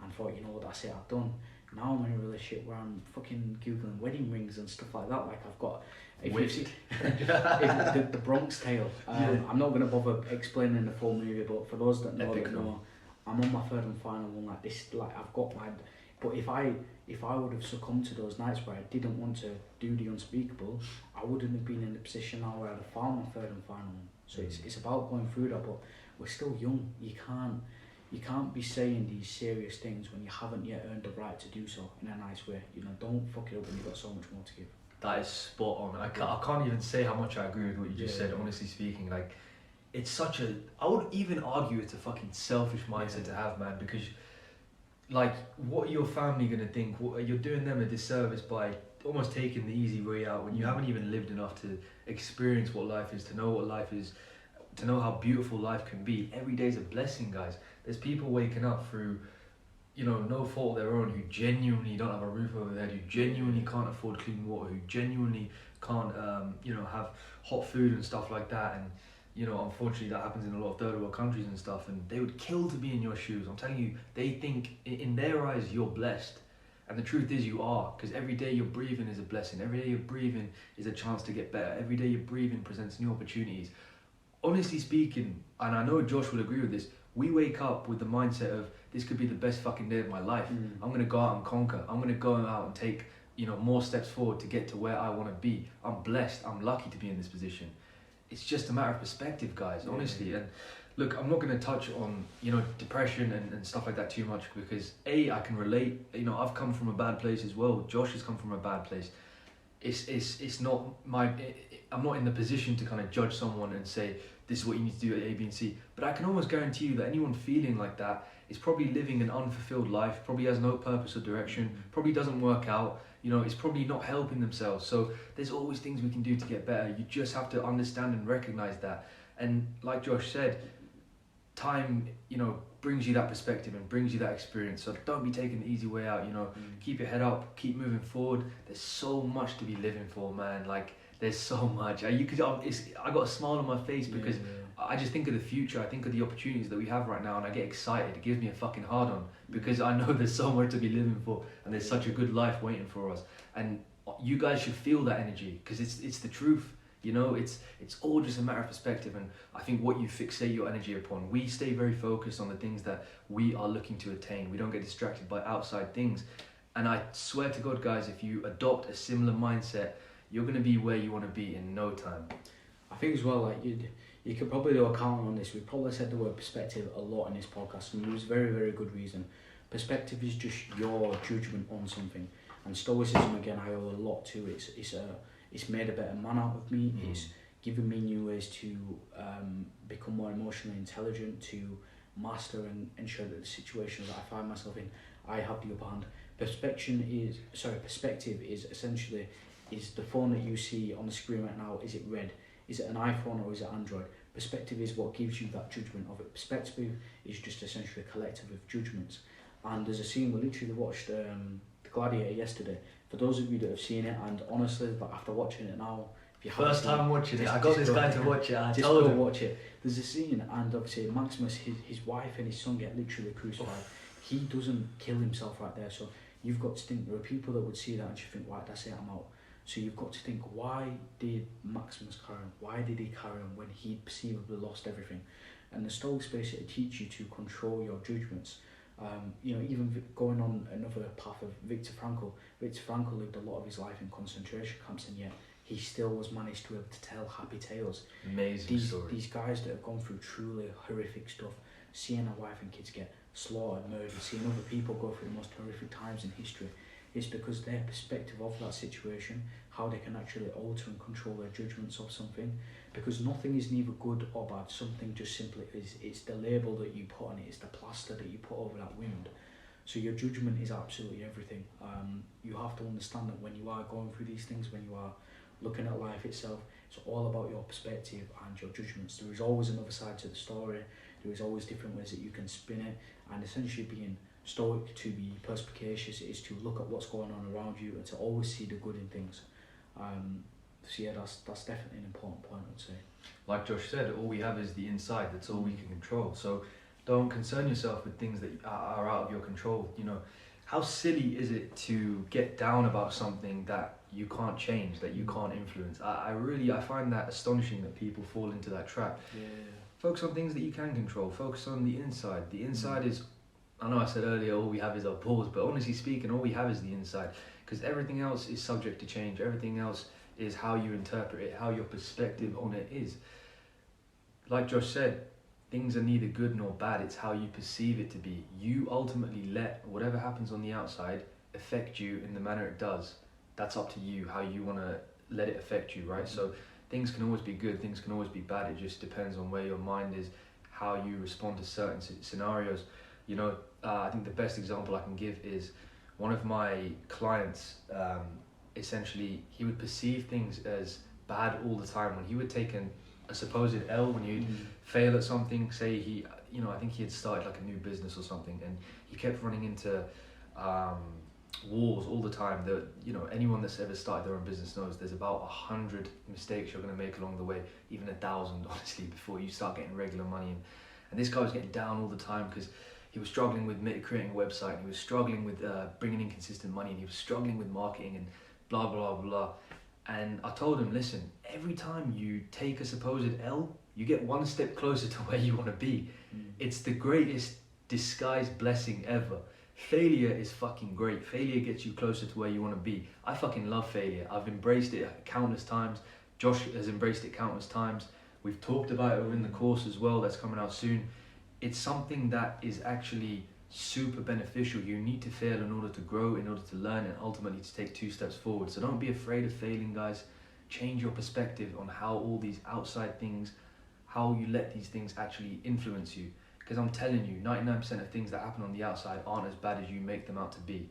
and thought, that's it, I've done. Now I'm in a relationship where I'm fucking Googling wedding rings and stuff like that. Like I've got, if you see the Bronx Tale, I'm not going to bother explaining the full movie, but for those that know, I'm on my third and final one. Like this, like I've got my, but if I would have succumbed to those nights where I didn't want to do the unspeakable, I wouldn't have been in the position now where I'd have found my third and final one. So it's about going through that, but we're still young. You can't be saying these serious things when you haven't yet earned the right to do so in a nice way. Don't fuck it up when you've got so much more to give. That is spot on. I can't even say how much I agree with what you just said, honestly speaking. Like, it's such a, I would even argue it's a fucking selfish mindset to have, man, because like, what are your family gonna think? You're doing them a disservice by almost taking the easy way out when you haven't even lived enough to experience what life is, to know what life is, to know how beautiful life can be. Every day is a blessing, guys. There's people waking up through, no fault of their own, who genuinely don't have a roof over their head, who genuinely can't afford clean water, who genuinely can't, have hot food and stuff like that. And, unfortunately that happens in a lot of third world countries and stuff, and they would kill to be in your shoes. I'm telling you, they think in their eyes you're blessed. And the truth is you are, because every day you're breathing is a blessing. Every day you're breathing is a chance to get better. Every day you're breathing presents new opportunities. Honestly speaking, and I know Josh will agree with this, we wake up with the mindset of, this could be the best fucking day of my life. I'm going to go out and conquer. I'm going to go out and take, more steps forward to get to where I want to be. I'm blessed. I'm lucky to be in this position. It's just a matter of perspective, guys, honestly. And look, I'm not going to touch on, depression and stuff like that too much, because I can relate. I've come from a bad place as well. Josh has come from a bad place. It's not I'm not in the position to kind of judge someone and say, this is what you need to do at A, B, and C. But I can almost guarantee you that anyone feeling like that is probably living an unfulfilled life, probably has no purpose or direction, probably doesn't work out, you know, is probably not helping themselves. So there's always things we can do to get better. You just have to understand and recognize that. And like Josh said, time, you know, brings you that perspective and brings you that experience. So don't be taking the easy way out, you know. Keep your head up, keep moving forward. There's so much to be living for, man. Like, there's so much. I got a smile on my face because I just think of the future. I think of the opportunities that we have right now, and I get excited. It gives me a fucking hard on because I know there's so much to be living for, and there's such a good life waiting for us. And you guys should feel that energy because it's the truth. You know, it's all just a matter of perspective, and I think what you fixate your energy upon. We stay very focused on the things that we are looking to attain. We don't get distracted by outside things. And I swear to God, guys, if you adopt a similar mindset, you're going to be where you want to be in no time. I think as well, like you could probably do a count on this. We probably said the word perspective a lot in this podcast, and there was very, very good reason. Perspective is just your judgment on something, and stoicism, again, I owe a lot to. It's made a better man out of me. It's given me new ways to become more emotionally intelligent, to master and ensure that the situations that I find myself in, I have the upper hand. Perspective is essentially, is the phone that you see on the screen right now, is it red? Is it an iPhone or is it Android? Perspective is what gives you that judgment of it. Perspective is just essentially a collective of judgments. And there's a scene, we literally watched The Gladiator yesterday. For those of you that have seen it, and honestly, but after watching it now, if you first time watching it, I got this guy to watch it. I told him watch it. There's a scene, and obviously Maximus, his wife and his son get literally crucified. He doesn't kill himself right there. So you've got to think, there are people that would see that and just think, right, that's it, I'm out. So you've got to think, why did Maximus carry on? Why did he carry on when he perceivably lost everything? And the Stoics basically teach you to control your judgments. You know, even going on another path of Viktor Frankl. Viktor Frankl lived a lot of his life in concentration camps, and yet he still was managed to be able to tell happy tales. Amazing story. These guys that have gone through truly horrific stuff, seeing a wife and kids get slaughtered, murdered, seeing other people go through the most horrific times in history, it's because their perspective of that situation, how they can actually alter and control their judgments of something, because nothing is neither good or bad. Something just simply is. It's the label that you put on it. It's the plaster that you put over that wound. So your judgment is absolutely everything. You have to understand that when you are going through these things, when you are looking at life itself, it's all about your perspective and your judgments. There is always another side to the story. There is always different ways that you can spin it, and essentially being stoic, to be perspicacious, is to look at what's going on around you and to always see the good in things. So yeah, that's definitely an important point, I would say. Like Josh said, all we have is the inside. That's all we can control. So don't concern yourself with things that are out of your control. You know, how silly is it to get down about something that you can't change, that you can't influence? I find that astonishing that people fall into that trap. Yeah. Focus on things that you can control. Focus on the inside. The inside is, I know I said earlier, all we have is our pores, but honestly speaking, all we have is the inside, because everything else is subject to change. Everything else is how you interpret it, how your perspective on it is. Like Josh said, things are neither good nor bad, it's how you perceive it to be. You ultimately let whatever happens on the outside affect you in the manner it does. That's up to you, how you want to let it affect you, right? So things can always be good, things can always be bad, it just depends on where your mind is, how you respond to certain scenarios. You know, I think the best example I can give is one of my clients, essentially, he would perceive things as bad all the time. When he would take a supposed L, when you'd fail at something, say he, you know, I think he had started like a new business or something, and he kept running into walls all the time. That, you know, anyone that's ever started their own business knows there's about 100 mistakes you're going to make along the way, even 1,000, honestly, before you start getting regular money. And this guy was getting down all the time because he was struggling with creating a website, and he was struggling with bringing in consistent money, and he was struggling with marketing and blah, blah, blah. And I told him, listen, every time you take a supposed L, you get one step closer to where you want to be. It's the greatest disguised blessing ever. Failure is fucking great. Failure gets you closer to where you want to be. I fucking love failure. I've embraced it countless times. Josh has embraced it countless times. We've talked about it in the course as well, that's coming out soon. It's something that is actually super beneficial. You need to fail in order to grow, in order to learn, and ultimately to take 2 steps forward. So don't be afraid of failing, guys. Change your perspective on how all these outside things, how you let these things actually influence you. Because I'm telling you, 99% of things that happen on the outside aren't as bad as you make them out to be.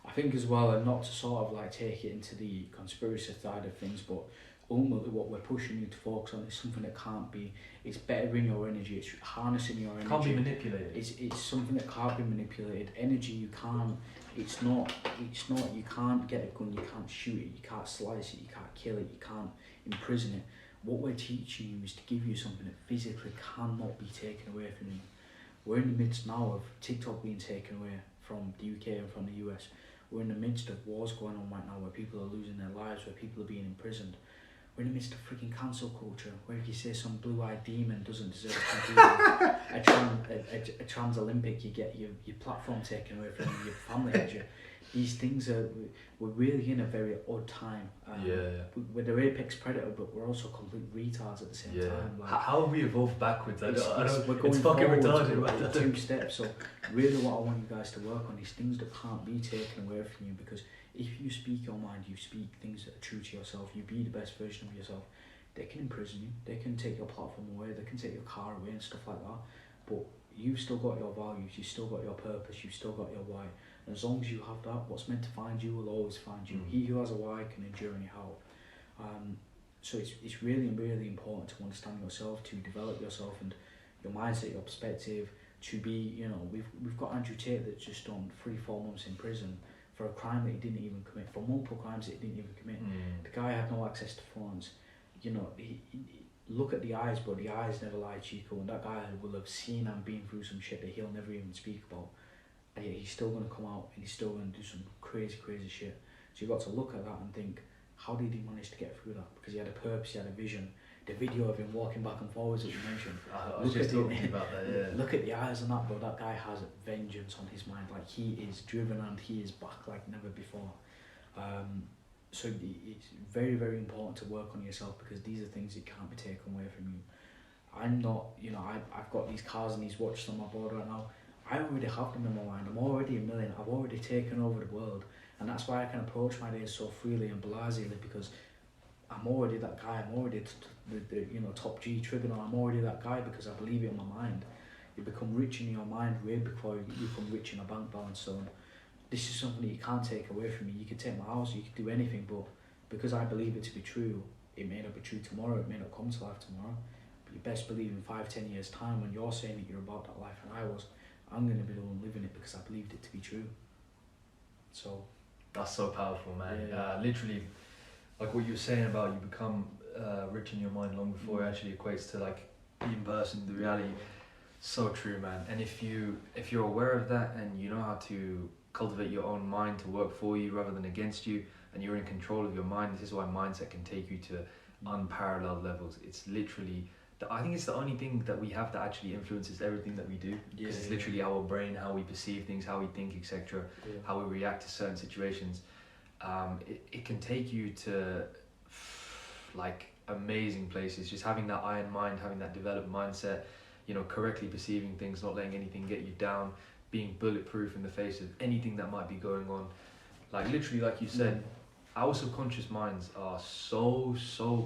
I think as well, and not to sort of like take it into the conspiracy side of things, but ultimately what we're pushing you to focus on is something that can't be, it's bettering your energy, it's harnessing your energy. Can't be manipulated. It's something that can't be manipulated. Energy, you can't, it's not, you can't get a gun, you can't shoot it, you can't slice it, you can't kill it, you can't imprison it. What we're teaching you is to give you something that physically cannot be taken away from you. We're in the midst now of TikTok being taken away from the UK and from the US. We're in the midst of wars going on right now where people are losing their lives, where people are being imprisoned. We're in the midst of freaking cancel culture, where if you say some blue-eyed demon doesn't deserve to be a trans Olympic, you get your platform taken away from you, your family had you. These things we're really in a very odd time. We're the apex predator, but we're also complete retards at the same time. Like, how have we evolved backwards? We're going it's fucking retarded. With 2 steps. So really what I want you guys to work on is things that can't be taken away from you, because if you speak your mind, you speak things that are true to yourself, you be the best version of yourself, they can imprison you, they can take your platform away, they can take your car away and stuff like that, but you've still got your values, you've still got your purpose, you've still got your why. And as long as you have that, what's meant to find you will always find you. He who has a why can endure anyhow. So it's really, really important to understand yourself, to develop yourself and your mindset, your perspective, to be, you know, we've got Andrew Tate that's just done 3-4 months in prison for a crime that he didn't even commit, for multiple crimes that he didn't even commit. The guy had no access to phones. You know, he look at the eyes, bro, the eyes never lie, Chico, and that guy will have seen and been through some shit that he'll never even speak about. And yet he's still going to come out and he's still going to do some crazy shit. So you've got to look at that and think, how did he manage to get through that? Because he had a purpose, he had a vision. The video of him walking back and forwards that you mentioned. I was just talking about that, yeah. Look at the eyes on that, bro. That guy has vengeance on his mind. Like, he is driven and he is back like never before. So it's very, very important to work on yourself, because these are things that can't be taken away from you. I'm not, you know, I've got these cars and these watches on my board right now. I already have them in my mind. I'm already a million. I've already taken over the world. And that's why I can approach my days so freely and blasely, because I'm already that guy. I'm already the you know, top G trigger. I'm already that guy because I believe it in my mind. You become rich in your mind way before you become rich in a bank balance. So this is something that you can't take away from me. You can take my house, you can do anything, but because I believe it to be true, it may not be true tomorrow, it may not come to life tomorrow. But you best believe in 5-10 years time, when you're saying that you're about that life and I was, I'm going to be the one living it because I believed it to be true. So that's so powerful, man. Yeah. Literally, like what you were saying about you become rich in your mind long before it actually equates to like being person, the reality. So true, man. And if you're aware of that and you know how to cultivate your own mind to work for you rather than against you, and you're in control of your mind, this is why mindset can take you to unparalleled levels. It's literally, I think it's the only thing that we have that actually influences everything that we do. Because it's literally our brain, how we perceive things, how we think, etc., how we react to certain situations. It can take you to like amazing places. Just having that iron mind, having that developed mindset, you know, correctly perceiving things, not letting anything get you down, being bulletproof in the face of anything that might be going on. Like literally, like you said, our subconscious minds are so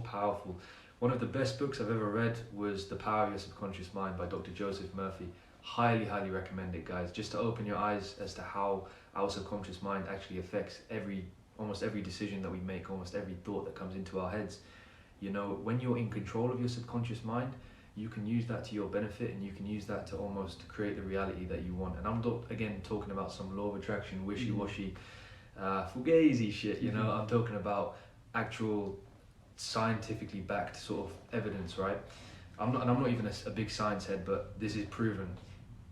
powerful. One of the best books I've ever read was The Power of Your Subconscious Mind by Dr. Joseph Murphy. Highly recommend it, guys, just to open your eyes as to how our subconscious mind actually affects almost every decision that we make, almost every thought that comes into our heads. You know, when you're in control of your subconscious mind, you can use that to your benefit, and you can use that to almost create the reality that you want. And I'm again talking about some law of attraction, wishy-washy, fugazi shit, you know. I'm talking about actual scientifically backed sort of evidence, right? I'm not even a big science head, but this is proven.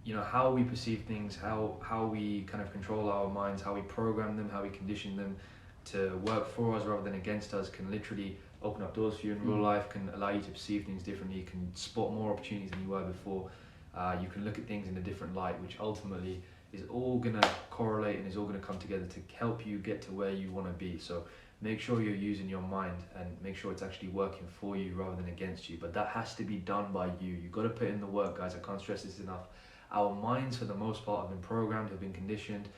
You know, how we perceive things, how we kind of control our minds, how we program them, how we condition them to work for us rather than against us, can literally open up doors for you in real life, can allow you to perceive things differently, you can spot more opportunities than you were before, you can look at things in a different light, which ultimately is all going to correlate and is all going to come together to help you get to where you want to be. So make sure you're using your mind and make sure it's actually working for you rather than against you. But that has to be done by you. You've got to put in the work, guys. I can't stress this enough. Our minds, for the most part, have been programmed, have been conditioned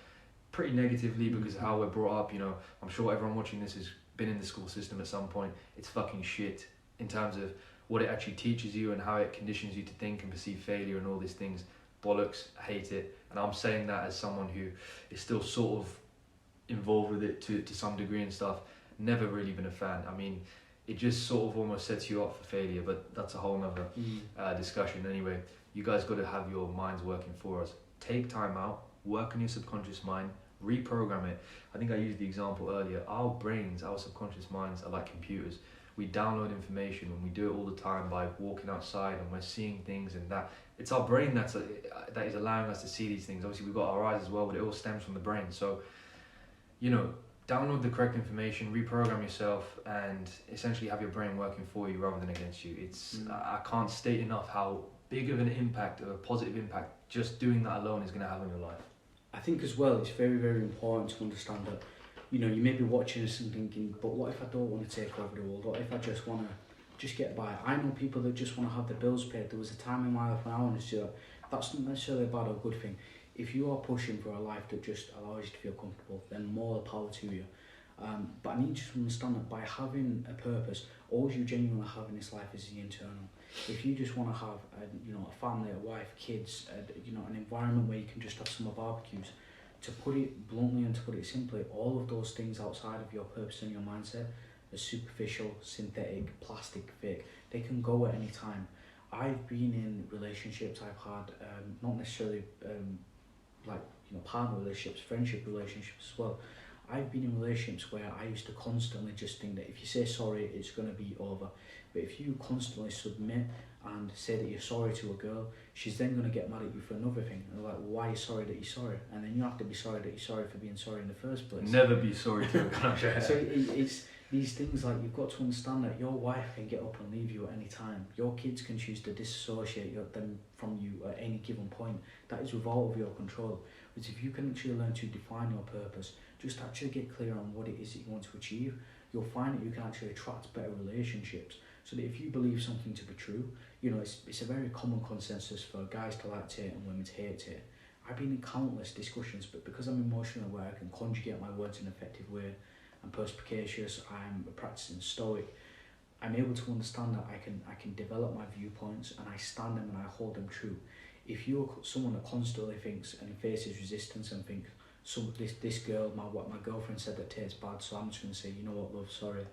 pretty negatively because of how we're brought up. You know, I'm sure everyone watching this has been in the school system at some point. It's fucking shit in terms of what it actually teaches you and how it conditions you to think and perceive failure and all these things, bollocks, hate it. And I'm saying that as someone who is still sort of involved with it to some degree and stuff. Never really been a fan. I mean, it just sort of almost sets you up for failure, but that's a whole nother discussion. Anyway, you guys got to have your minds working for us. Take time out, work on your subconscious mind, reprogram it. I think I used the example earlier. Our brains, our subconscious minds are like computers. We download information and we do it all the time by walking outside and we're seeing things, and that it's our brain that is allowing us to see these things. Obviously we've got our eyes as well, but it all stems from the brain. So, you know, download the correct information, reprogram yourself, and essentially have your brain working for you rather than against you. It's I can't state enough how big of an impact, of a positive impact, just doing that alone is going to have on your life. I think as well, it's very, very important to understand that, you know, you may be watching this and thinking, but what if I don't want to take over the world? What if I just want to just get by? I know people that just want to have their bills paid. There was a time in my life when I wanted to do that. That's not necessarily a bad or good thing. If you are pushing for a life that just allows you to feel comfortable, then more power to you. But I need you to understand that by having a purpose, all you genuinely have in this life is the internal. If you just want to have a family, a wife, kids, an environment where you can just have summer barbecues, to put it bluntly and to put it simply, all of those things outside of your purpose and your mindset are superficial, synthetic, plastic, fake. They can go at any time. I've been in relationships, I've had not necessarily partner relationships, friendship relationships as well. I've been in relationships where I used to constantly just think that if you say sorry, it's going to be over. But if you constantly submit and say that you're sorry to a girl, she's then going to get mad at you for another thing. And they're like, why are you sorry that you're sorry? And then you have to be sorry that you're sorry for being sorry in the first place. Never be sorry to a girl. So it's these things, like, you've got to understand that your wife can get up and leave you at any time. Your kids can choose to disassociate them from you at any given point. That is without of your control. But if you can actually learn to define your purpose, just actually get clear on what it is that you want to achieve, you'll find that you can actually attract better relationships. So that if you believe something to be true, it's a very common consensus for guys to like it and women to hate it. I've been in countless discussions, but because I'm emotional aware, I can conjugate my words in an effective way. I'm perspicacious, I'm a practicing stoic. I'm able to understand that I can develop my viewpoints and I stand them and I hold them true. If you're someone that constantly thinks and faces resistance and thinks, this girl, my girlfriend said that tastes bad, so I'm just going to say, you know what, love, sorry,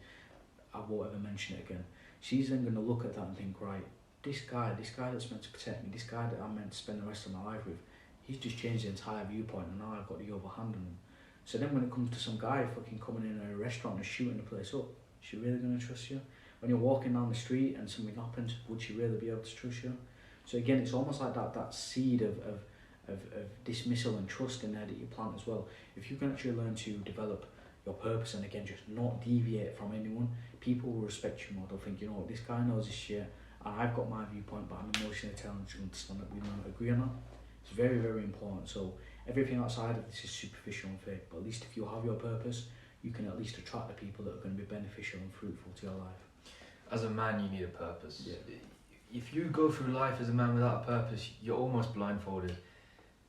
I won't ever mention it again. She's then going to look at that and think, right, this guy that's meant to protect me, this guy that I'm meant to spend the rest of my life with, he's just changed the entire viewpoint and now I've got the upper hand on him. So then when it comes to some guy fucking coming in a restaurant and shooting the place up, is she really going to trust you? When you're walking down the street and something happens, would she really be able to trust you? So again, it's almost like that seed of dismissal and trust in there that you plant as well. If you can actually learn to develop your purpose and again just not deviate from anyone, people will respect you more. They'll think, you know what, this guy knows his shit and I've got my viewpoint, but I'm emotionally telling to understand that we might agree on that. It's very, very important. So everything outside of this is superficial and fake, but at least if you have your purpose, you can at least attract the people that are going to be beneficial and fruitful to your life. As a man, you need a purpose. Yeah. If you go through life as a man without a purpose, you're almost blindfolded.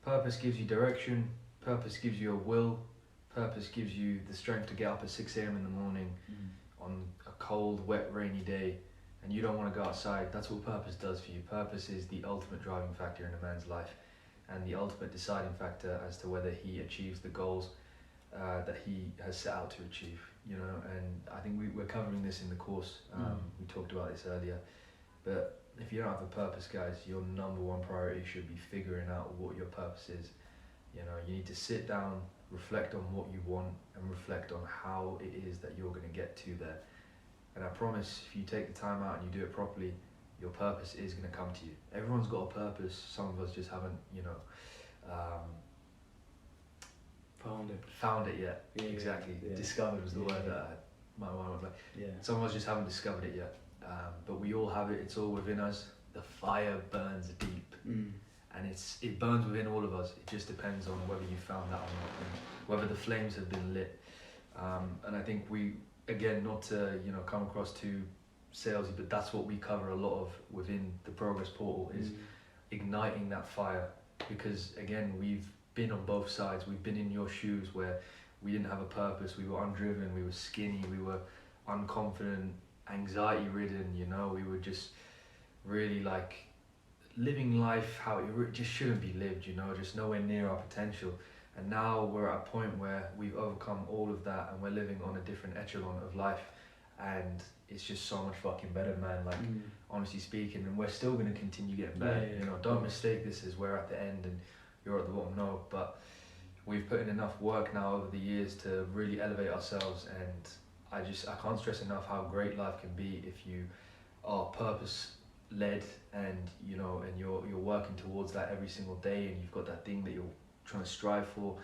Purpose gives you direction, purpose gives you a will, purpose gives you the strength to get up at 6 a.m. in the morning on a cold, wet, rainy day, and you don't want to go outside. That's what purpose does for you. Purpose is the ultimate driving factor in a man's life and the ultimate deciding factor as to whether he achieves the goals that he has set out to achieve. And I think we're covering this in the course. We talked about this earlier, but if you don't have a purpose, guys, your number one priority should be figuring out what your purpose is. You need to sit down, reflect on what you want, and reflect on how it is that you're going to get to there. And I promise, if you take the time out and you do it properly, your purpose is going to come to you. Everyone's got a purpose. Some of us just haven't, found it yet. Yeah, exactly. Yeah. Discovered was the word that my mind was like. Yeah. Some of us just haven't discovered it yet. But we all have it. It's all within us. The fire burns deep, and it burns within all of us. It just depends on whether you found that or not, and whether the flames have been lit. And I think we, again, not to come across too salesy, but that's what we cover a lot of within the Progress Portal is igniting that fire. Because again, we've been on both sides. We've been in your shoes where we didn't have a purpose. We were undriven. We were skinny. We were unconfident. anxiety ridden, you know, we were just really like living life how it just shouldn't be lived, you know, just nowhere near our potential. And now we're at a point where we've overcome all of that and we're living on a different echelon of life, and it's just so much fucking better, man. Like, honestly speaking, and we're still going to continue getting better. You know, don't mistake this as we're at the end and you're at the bottom. No, but we've put in enough work now over the years to really elevate ourselves, and I can't stress enough how great life can be if you are purpose led, and you know, and you're working towards that every single day, and you've got that thing that you're trying to strive for.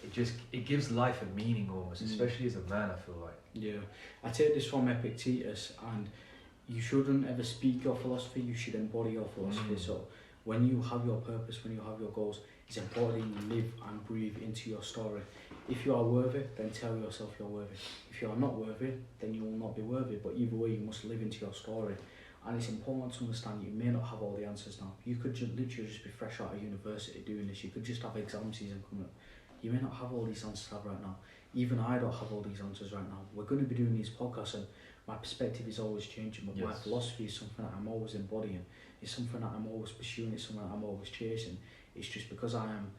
It gives life a meaning almost, especially as a man, I feel like. Yeah, I take this from Epictetus, and you shouldn't ever speak your philosophy, you should embody your philosophy. So when you have your purpose, when you have your goals, it's important you live and breathe into your story. If you are worthy, then tell yourself you're worthy. If you are not worthy, then you will not be worthy. But either way, you must live into your story. And it's important to understand you may not have all the answers now. You could literally just be fresh out of university doing this. You could just have exam season coming up. You may not have all these answers to have right now. Even I don't have all these answers right now. We're going to be doing these podcasts, and my perspective is always changing, but my philosophy is something that I'm always embodying. It's something that I'm always pursuing. It's something that I'm always chasing. It's just because I am,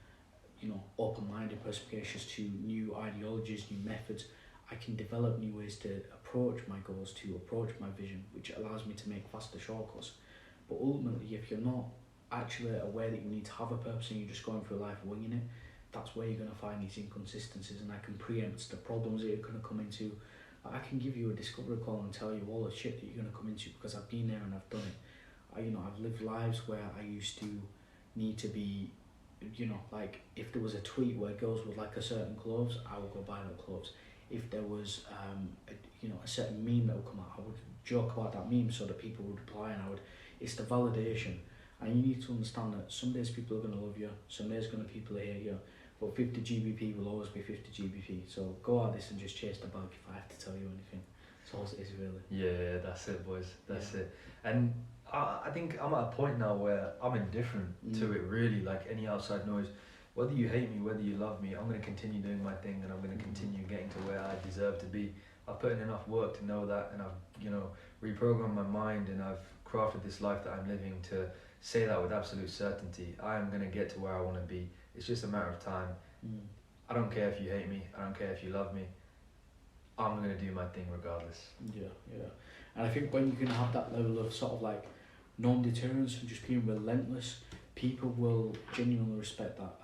you know, open-minded, perspicacious to new ideologies, new methods. I can develop new ways to approach my goals, to approach my vision, which allows me to make faster shortcuts. But ultimately, if you're not actually aware that you need to have a purpose and you're just going through life winging it, that's where you're going to find these inconsistencies, and I can preempt the problems that you're going to come into. I can give you a discovery call and tell you all the shit that you're going to come into because I've been there and I've done it. I've lived lives where I used to need to be, you know, like if there was a tweet where girls would like a certain clothes, I would go buy those clothes. If there was, a certain meme that would come out, I would joke about that meme so that people would reply, and it's the validation. And you need to understand that some days people are going to love you, some days people hate you, but 50 GBP will always be 50 GBP. So go at this and just chase the bag if I have to tell you anything. That's all it is, really. Yeah, that's it, boys. That's it. And I think I'm at a point now where I'm indifferent to it, really. Like any outside noise, whether you hate me, whether you love me, I'm going to continue doing my thing, and I'm going to continue getting to where I deserve to be. I've put in enough work to know that, and I've, reprogrammed my mind, and I've crafted this life that I'm living to say that with absolute certainty. I am going to get to where I want to be. It's just a matter of time. I don't care if you hate me. I don't care if you love me. I'm going to do my thing regardless. Yeah. And I think when you're going to have that level of sort of like non-deterrence and just being relentless, people will genuinely respect that.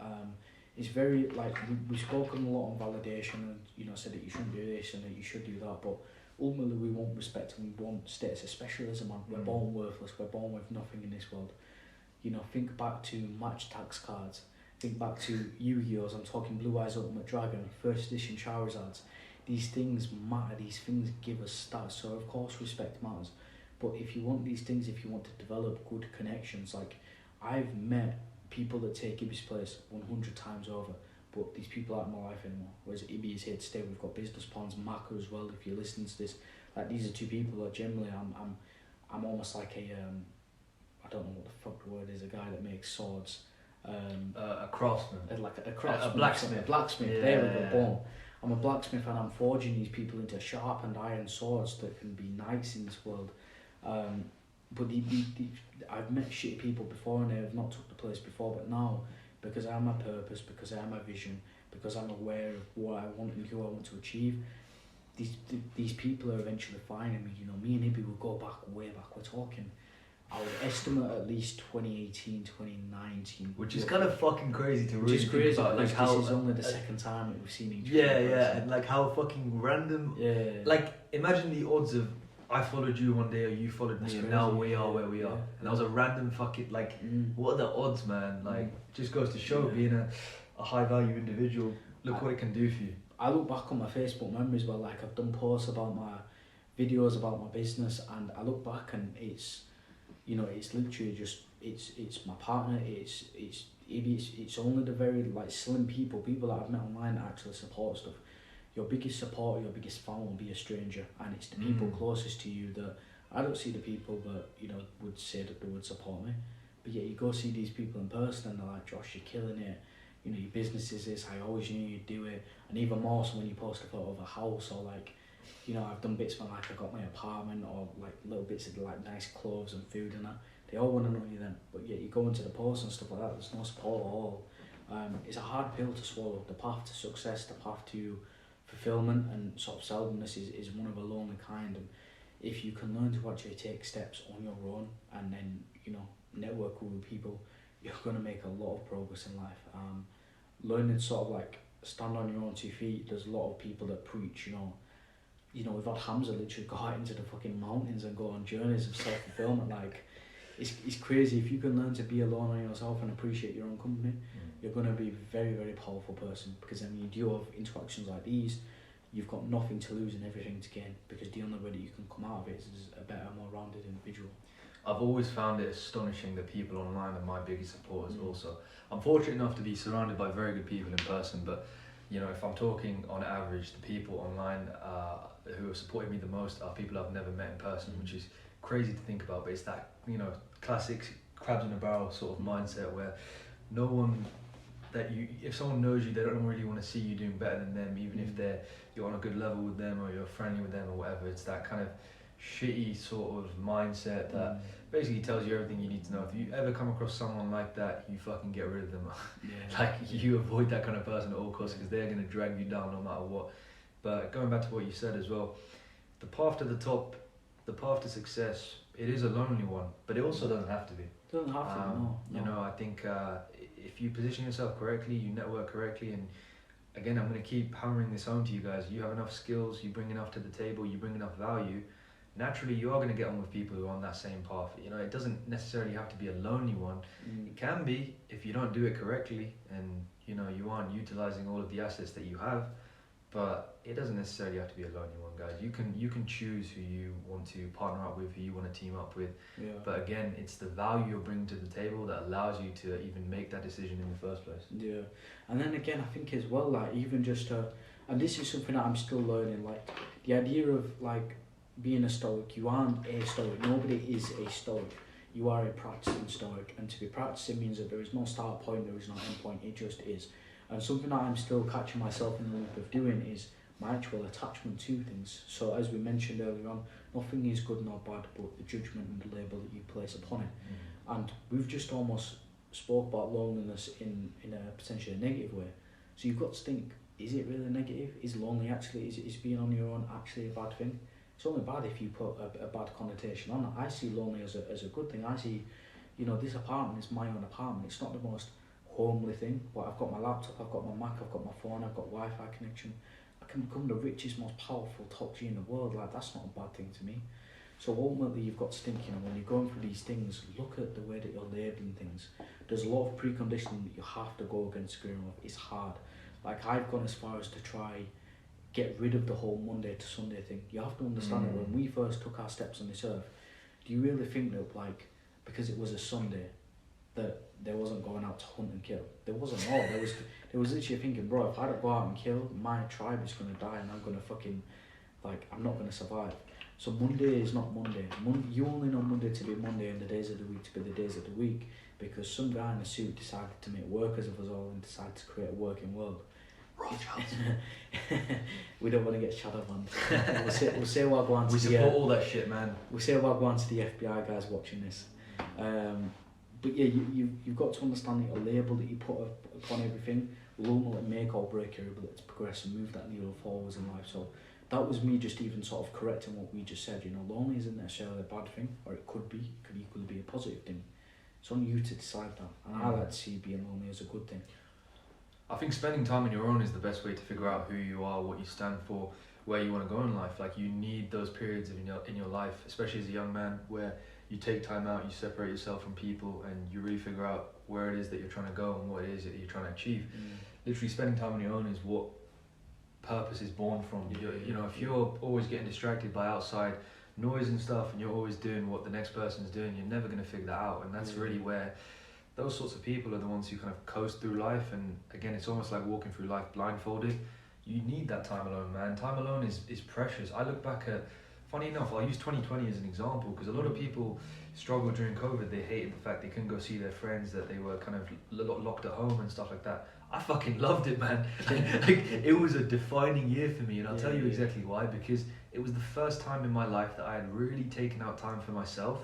It's very, like, we've spoken a lot on validation and, said that you shouldn't do this and that you should do that, but ultimately we want respect and we want status, especially as a man. We're born worthless, we're born with nothing in this world. Think back to match tax cards, think back to Yu-Gi-Ohs, I'm talking Blue Eyes Ultimate Dragon, first edition Charizards. These things matter, these things give us stats, so of course respect matters. But if you want these things, if you want to develop good connections, like I've met people that take Ibby's place 100 times over, but these people aren't in my life anymore. Whereas Ibby is here to stay. We've got business plans, Maka as well. If you're listening to this, like these are two people that generally I'm almost like a I don't know what the fuck the word is. A guy that makes swords. A craftsman. Like a craftsman. A blacksmith. A blacksmith. Yeah. There we go. Boom. I'm a blacksmith and I'm forging these people into sharpened iron swords that can be knights in this world. But I've met shitty people before and they have not took the place before, but now, because I have my purpose, because I have my vision, because I'm aware of what I want and who I want to achieve, these people are eventually finding me. Me and Ibby will go back, way back. We're talking, I would estimate at least 2018, 2019. Which is kind of fucking crazy to really think about. Like how this is only the second time that we've seen each other. Yeah, and like how fucking random. Yeah. Like imagine the odds of I followed you one day or you followed me, and now we are where we are. And that was a random fucking what are the odds, man? Like just goes to show being a high value individual. Look what it can do for you. I look back on my Facebook memories where like I've done posts about my videos about my business, and I look back and it's it's literally just it's my partner, it's Ibby, it's only the very slim people that I've met online that actually support stuff. Your biggest supporter, your biggest fan will be a stranger, and it's the people closest to you that I don't see the people that would say that they would support me, but yet you go see these people in person and they're like, Josh, you're killing it, your business is this, I always knew you'd do it. And even more so when you post a photo of a house or like you know, I've done bits when like I got my apartment or like little bits of like nice clothes and food and that. They all want to know you then, but yet you go into the post and stuff like that. There's no support at all. It's a hard pill to swallow. The path to success, the path to fulfillment and sort of selflessness is one of a lonely kind. And if you can learn to actually take steps on your own and then, you know, network with people, you're going to make a lot of progress in life. Learning to sort of like stand on your own 2 feet. There's a lot of people that preach, you know, we've had Hamza literally go out into the fucking mountains and go on journeys of self-fulfillment. Like, it's crazy. If you can learn to be alone on yourself and appreciate your own company, you're going to be a very, very powerful person, because then when you do have interactions like these, you've got nothing to lose and everything to gain, because the only way that you can come out of it is a better, more rounded individual. I've always found it astonishing that people online are my biggest supporters also. I'm fortunate enough to be surrounded by very good people in person, but you know, if I'm talking on average, the people online who have supported me the most are people I've never met in person, which is crazy to think about, but it's that, you know, classic crabs in a barrel sort of mindset where no one that you, if someone knows you, they don't really want to see you doing better than them, even if you're on a good level with them or you're friendly with them or whatever. It's that kind of shitty sort of mindset that basically tells you everything you need to know. If you ever come across someone like that, you fucking get rid of them. Like, you avoid that kind of person at all costs, because they're going to drag you down no matter what. But going back to what you said as well, the path to the top, the path to success, it is a lonely one, but it also doesn't have to be. It doesn't have to, no. You know, I think if you position yourself correctly, you network correctly, and again, I'm going to keep hammering this home to you guys, you have enough skills, you bring enough to the table, you bring enough value, naturally you are going to get on with people who are on that same path. You know, it doesn't necessarily have to be a lonely one. It can be if you don't do it correctly and, you know, you aren't utilizing all of the assets that you have, but it doesn't necessarily have to be a lonely one, guys. You can choose who you want to partner up with, who you want to team up with. But again, it's the value you're bringing to the table that allows you to even make that decision in the first place. Yeah, and then again, I think as well, like, even just and this is something that I'm still learning, like the idea of like being a stoic. You aren't a stoic. Nobody is a stoic. You are a practicing stoic, and to be practicing means that there is no start point, there is no end point. It just is. And something that I'm still catching myself in the loop of doing is my actual attachment to things. So as we mentioned earlier on, nothing is good nor bad, but the judgment and the label that you place upon it. And we've just almost spoke about loneliness in a potentially negative way. So you've got to think, is it really negative? Is lonely actually, is being on your own actually a bad thing? It's only bad if you put a bad connotation on it. I see lonely as a good thing. I see, you know, this apartment is my own apartment. It's not the most homely thing, but I've got my laptop, I've got my Mac, I've got my phone, I've got Wi-Fi connection. I can become the richest, most powerful top G in the world. Like, that's not a bad thing to me. So ultimately, you've got to think, you know, when you're going through these things, look at the way that you're labelling things. There's a lot of preconditioning that you have to go against grain of. It's hard. Like, I've gone as far as to try get rid of the whole Monday to Sunday thing. You have to understand that when we first took our steps on this earth, do you really think that, like, because it was a Sunday, that there wasn't going out to hunt and kill? There wasn't all. There was literally thinking, bro, if I don't go out and kill, my tribe is going to die and I'm going to fucking, like, I'm not going to survive. So Monday is not Monday. You only know Monday to be Monday and the days of the week to be the days of the week, because some guy in a suit decided to make workers of us all and decided to create a working world. We don't want to get shadow banned. We'll say wagwan to we support all that shit, man. We'll say wagwan to the FBI guys watching this. But yeah, you've got to understand that a label that you put upon everything will ultimately make or break your ability to progress and move that needle forwards in life. So that was me just even sort of correcting what we just said. You know, lonely isn't necessarily a bad thing, or it could equally be a positive thing. It's on you to decide that, and I like to see being lonely as a good thing. I think spending time on your own is the best way to figure out who you are, what you stand for, where you want to go in life. Like, you need those periods in your life, especially as a young man, where you take time out, you separate yourself from people, and you really figure out where it is that you're trying to go and what it is that you're trying to achieve. Literally, spending time on your own is what purpose is born from. You know, if you're always getting distracted by outside noise and stuff, and you're always doing what the next person's doing, you're never going to figure that out. And that's really where those sorts of people are the ones who kind of coast through life. And again, it's almost like walking through life blindfolded. You need that time alone, man. Time alone is precious. I look back at funny enough, I'll use 2020 as an example because a lot of people struggled during COVID. They hated the fact they couldn't go see their friends, that they were kind of locked at home and stuff like that. I fucking loved it, man. Like, it was a defining year for me, and I'll tell you exactly why. Because it was the first time in my life that I had really taken out time for myself,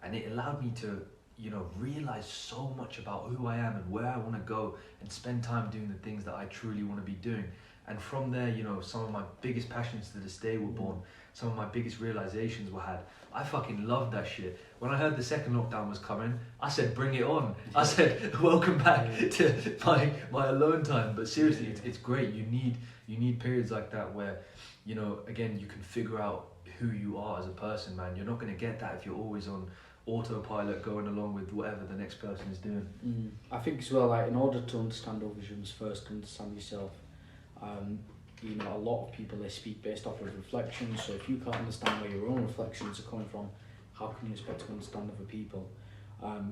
and it allowed me to, you know, realize so much about who I am and where I want to go, and spend time doing the things that I truly want to be doing. And from there, you know, some of my biggest passions to this day were born. Some of my biggest realizations were had. I fucking loved that shit. When I heard the second lockdown was coming, I said, bring it on. I said, welcome back to my alone time. But seriously, it's great. You need periods like that where, you know, again, you can figure out who you are as a person, man. You're not going to get that if you're always on autopilot going along with whatever the next person is doing. I think as well, like, in order to understand other visions, first understand yourself. You know, a lot of people, they speak based off of reflections, so if you can't understand where your own reflections are coming from, how can you expect to understand other people?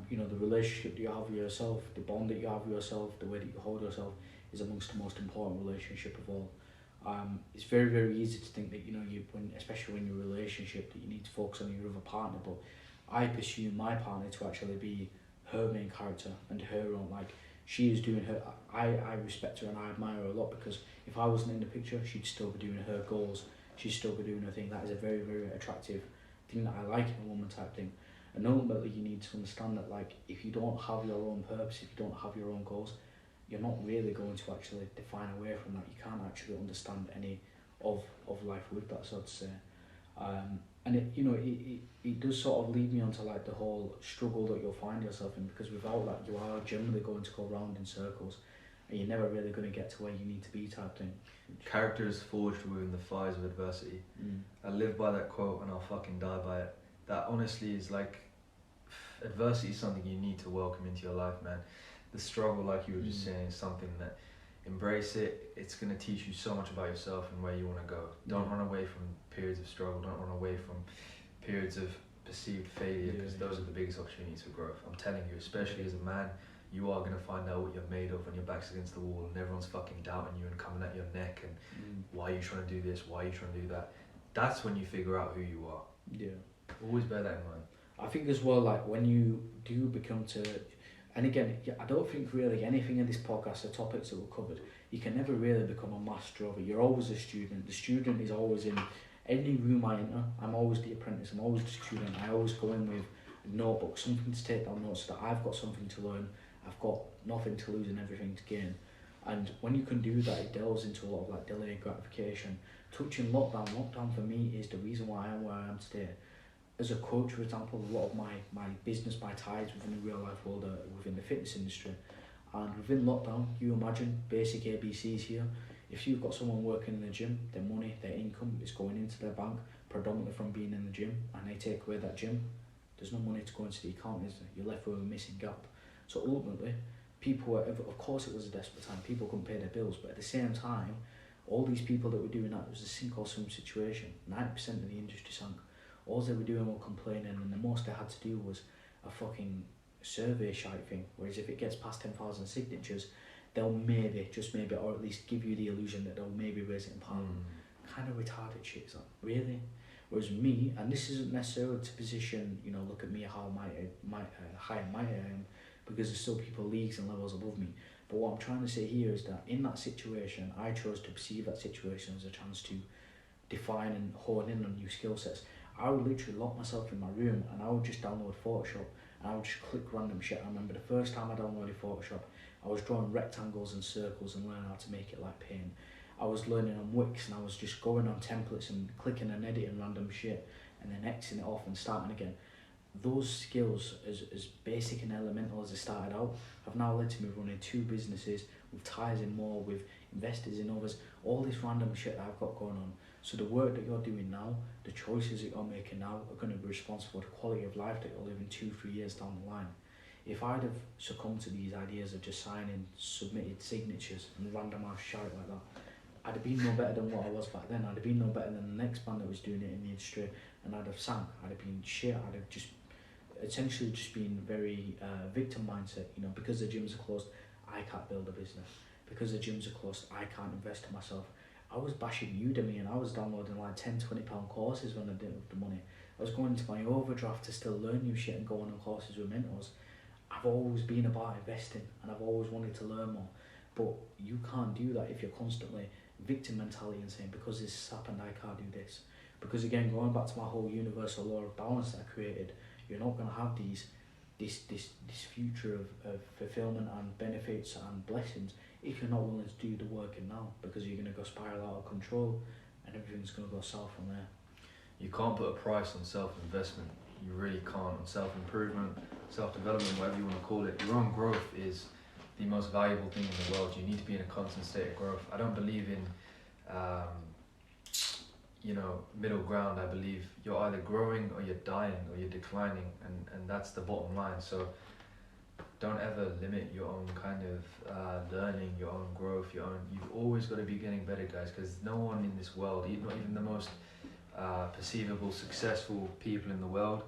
You know, the relationship that you have with yourself, the bond that you have with yourself, the way that you hold yourself is amongst the most important relationship of all. It's very, very easy to think that, you know, especially when you're in a relationship, that you need to focus on your other partner, but I pursue my partner to actually be her main character and her own, like, she is doing her, I respect her and I admire her a lot, because if I wasn't in the picture, she'd still be doing her goals, she'd still be doing her thing. That is a very, very attractive thing that I like in a woman type thing. And ultimately you need to understand that, like, if you don't have your own purpose, if you don't have your own goals, you're not really going to actually define away from that. You can't actually understand any of life with that, so to say. And it, you know, it does sort of lead me onto, like, the whole struggle that you'll find yourself in, because without that you are generally going to go round in circles and you're never really going to get to where you need to be type thing. Character is forged within the fires of adversity. I live by that quote and I'll fucking die by it. That honestly is like, adversity is something you need to welcome into your life, man. The struggle, like you were just saying, is something that, embrace it. It's going to teach you so much about yourself and where you want to go. Don't run away from periods of struggle. Don't run away from periods of perceived failure, because those are the biggest opportunities for growth. I'm telling you, especially as a man, you are going to find out what you're made of when your back's against the wall and everyone's fucking doubting you and coming at your neck and why are you trying to do this, why are you trying to do that. That's when you figure out who you are. Always bear that in mind. I think as well, like, when you do become to, and again, I don't think really anything in this podcast, the topics that were covered, you can never really become a master of it. You're always a student. The student is always in any room I enter. I'm always the apprentice. I'm always the student. I always go in with a notebook, something to take down notes, so that I've got something to learn. I've got nothing to lose and everything to gain. And when you can do that, it delves into a lot of, like, delayed gratification. Touching lockdown for me is the reason why I am where I am today. As a coach, for example, a lot of my business, my ties within the real life world are within the fitness industry. And within lockdown, you imagine basic ABCs here. If you've got someone working in the gym, their money, their income is going into their bank predominantly from being in the gym, and they take away that gym, there's no money to go into the account, is there? You're left with a missing gap. So ultimately, people were, of course it was a desperate time, people couldn't pay their bills, but at the same time, all these people that were doing that, it was a sink or swim situation. 90% of the industry sank. All they were doing were complaining, and the most they had to do was a fucking survey shite thing, whereas if it gets past 10,000 signatures, they'll maybe, just maybe, or at least give you the illusion that they'll maybe raise it in Parliament. Kind of retarded shit, is that? Really? Whereas me, and this isn't necessarily to position, you know, look at me how high and mighty I am, because there's still people leagues and levels above me. But what I'm trying to say here is that in that situation, I chose to perceive that situation as a chance to define and hone in on new skill sets. I would literally lock myself in my room and I would just download Photoshop and I would just click random shit. I remember the first time I downloaded Photoshop, I was drawing rectangles and circles and learning how to make it like paint. I was learning on Wix and I was just going on templates and clicking and editing random shit and then Xing it off and starting again. Those skills, as basic and elemental as they started out, have now led to me running 2 businesses with ties in more, with investors in others, all this random shit that I've got going on. So the work that you're doing now, the choices that you're making now are going to be responsible for the quality of life that you'll live in 2-3 years down the line. If I'd have succumbed to these ideas of just signing submitted signatures and random ass shit like that, I'd have been no better than what I was back then. I'd have been no better than the next man that was doing it in the industry, and I'd have sank. I'd have been shit. I'd have just essentially just been very victim mindset. You know, because the gyms are closed, I can't build a business. Because the gyms are closed, I can't invest in myself. I was bashing Udemy and I was downloading like £10-20 courses when I didn't have the money. I was going into my overdraft to still learn new shit and go on courses with mentors. I've always been about investing and I've always wanted to learn more. But you can't do that if you're constantly victim mentality and saying, because this has happened, I can't do this. Because again, going back to my whole universal law of balance that I created, you're not going to have this future of fulfillment and benefits and blessings if you're not willing to do the work in now, because you're going to go spiral out of control and everything's going to go south from there. You can't put a price on self-investment. You really can't. On self-improvement, self-development, whatever you want to call it. Your own growth is the most valuable thing in the world. You need to be in a constant state of growth. I don't believe in middle ground. I believe you're either growing or you're dying or you're declining, and that's the bottom line. So don't ever limit your own kind of learning, your own growth, you've always got to be getting better, guys, because no one in this world, not even the most perceivable, successful people in the world,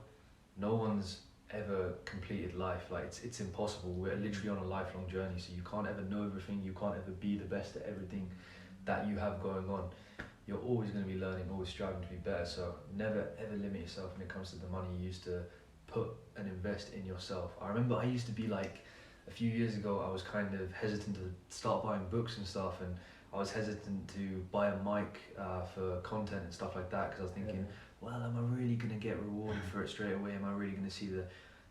no one's ever completed life. Like it's impossible. We're literally on a lifelong journey, so you can't ever know everything, you can't ever be the best at everything that you have going on. You're always going to be learning, always striving to be better. So never ever limit yourself when it comes to the money you used to put and invest in yourself. I remember I used to be like, a few years ago I was kind of hesitant to start buying books and stuff, and I was hesitant to buy a mic for content and stuff like that, because I was thinking, well, am I really going to get rewarded for it straight away? Am I really going to see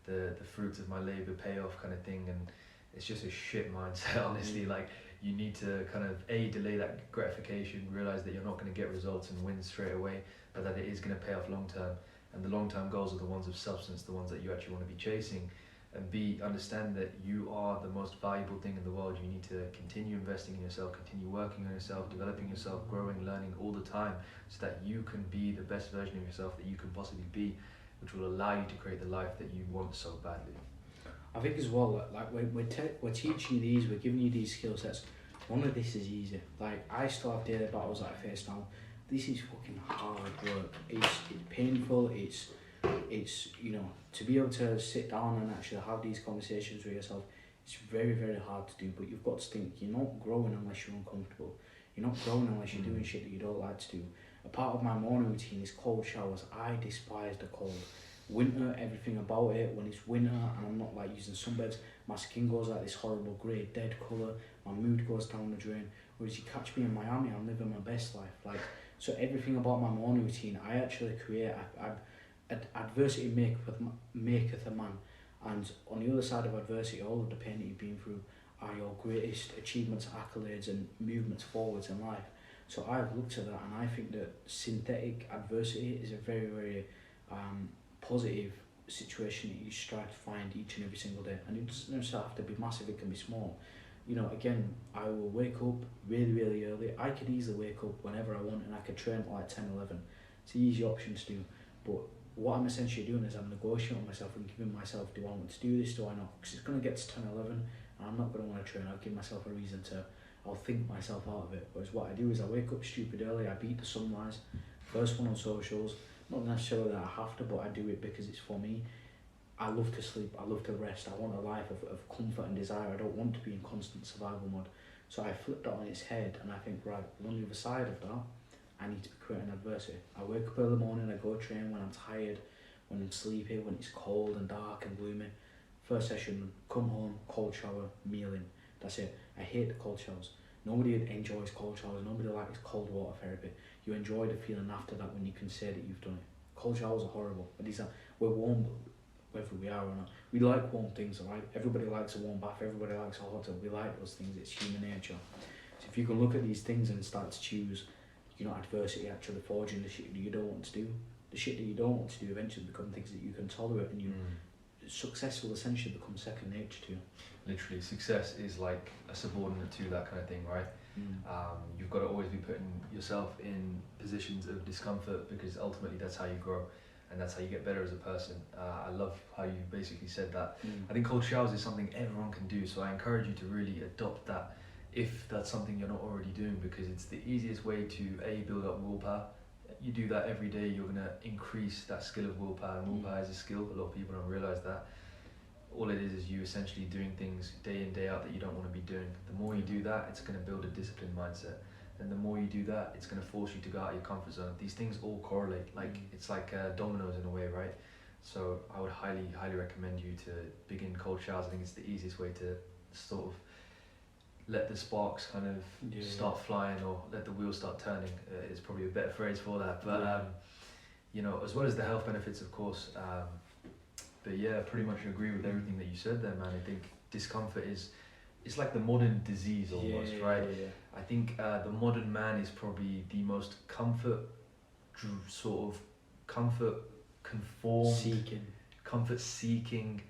the fruits of my labour pay off, kind of thing? And it's just a shit mindset, honestly. Like, you need to kind of delay that gratification, realise that you're not going to get results and wins straight away, but that it is going to pay off long term. And the long term goals are the ones of substance, the ones that you actually want to be chasing. And understand that you are the most valuable thing in the world. You need to continue investing in yourself, continue working on yourself, developing yourself, growing, learning all the time, so that you can be the best version of yourself that you can possibly be, which will allow you to create the life that you want so badly. I think as well, like we're teaching you these, we're giving you these skill sets. None of this is easy. Like, I still have daily battles that I face now. This is fucking hard work. It's painful. It's to be able to sit down and actually have these conversations with yourself. It's very, very hard to do. But you've got to think, you're not growing unless you're uncomfortable. You're not growing unless you're doing shit that you don't like to do. A part of my morning routine is cold showers. I despise the cold. Winter, everything about it. When it's winter and I'm not like using sunbeds, my skin goes like this horrible grey dead colour. My mood goes down the drain. Whereas you catch me in Miami, I'm living my best life. Like, so everything about my morning routine, I actually create. Adversity maketh a man, and on the other side of adversity, all of the pain that you've been through are your greatest achievements, accolades, and movements forwards in life. So I've looked at that, and I think that synthetic adversity is a very, very positive situation that you strive to find each and every single day. And it doesn't necessarily have to be massive, it can be small. You know, again, I will wake up really, really early. I could easily wake up whenever I want, and I could train at like 10, 11. It's an easy option to do. But what I'm essentially doing is I'm negotiating with myself and giving myself, do I want to do this, do I not? Because it's going to get to 10, 11, and I'm not going to want to train. I'll give myself a reason to, I'll think myself out of it. Whereas what I do is I wake up stupid early, I beat the sunrise, first one on socials. Not necessarily that I have to, but I do it because it's for me. I love to sleep, I love to rest, I want a life of comfort and desire. I don't want to be in constant survival mode. So I flip that on its head and I think, right, on the other side of that, I need to be creating adversity. I wake up early in the morning, I go train when I'm tired, when I'm sleepy, when it's cold and dark and gloomy. First session, come home, cold shower, meal in. That's it. I hate the cold showers. Nobody enjoys cold showers, nobody likes cold water therapy. You enjoy the feeling after that when you can say that you've done it. Cold showers are horrible, but we're warm, whether we are or not. We like warm things, alright? Everybody likes a warm bath, everybody likes a hot tub. We like those things, it's human nature. So if you can look at these things and start to choose, adversity actually forging the shit that you don't want to do. The shit that you don't want to do eventually become things that you can tolerate, and success will essentially become second nature to you. Literally, success is like a subordinate to that kind of thing, right? You've got to always be putting yourself in positions of discomfort, because ultimately that's how you grow and that's how you get better as a person. I love how you basically said that. I think cold showers is something everyone can do, so I encourage you to really adopt that if that's something you're not already doing, because it's the easiest way to build up willpower. You do that every day, you're going to increase that skill of willpower, and willpower is a skill. A lot of people don't realise that. All it is you essentially doing things day in, day out that you don't want to be doing. The more you do that, it's going to build a disciplined mindset. and the more you do that, it's going to force you to go out of your comfort zone. These things all correlate, like it's like dominoes in a way, right? So I would highly recommend you to begin cold showers. I think it's the easiest way to sort of let the sparks kind of start flying, or let the wheels start turning, is probably a better phrase for that. But you know, as well as the health benefits, of course. But yeah, pretty much agree with everything that you said there, man. I think discomfort it's like the modern disease almost, right? I think the modern man is probably the most comfort conformed, comfort seeking,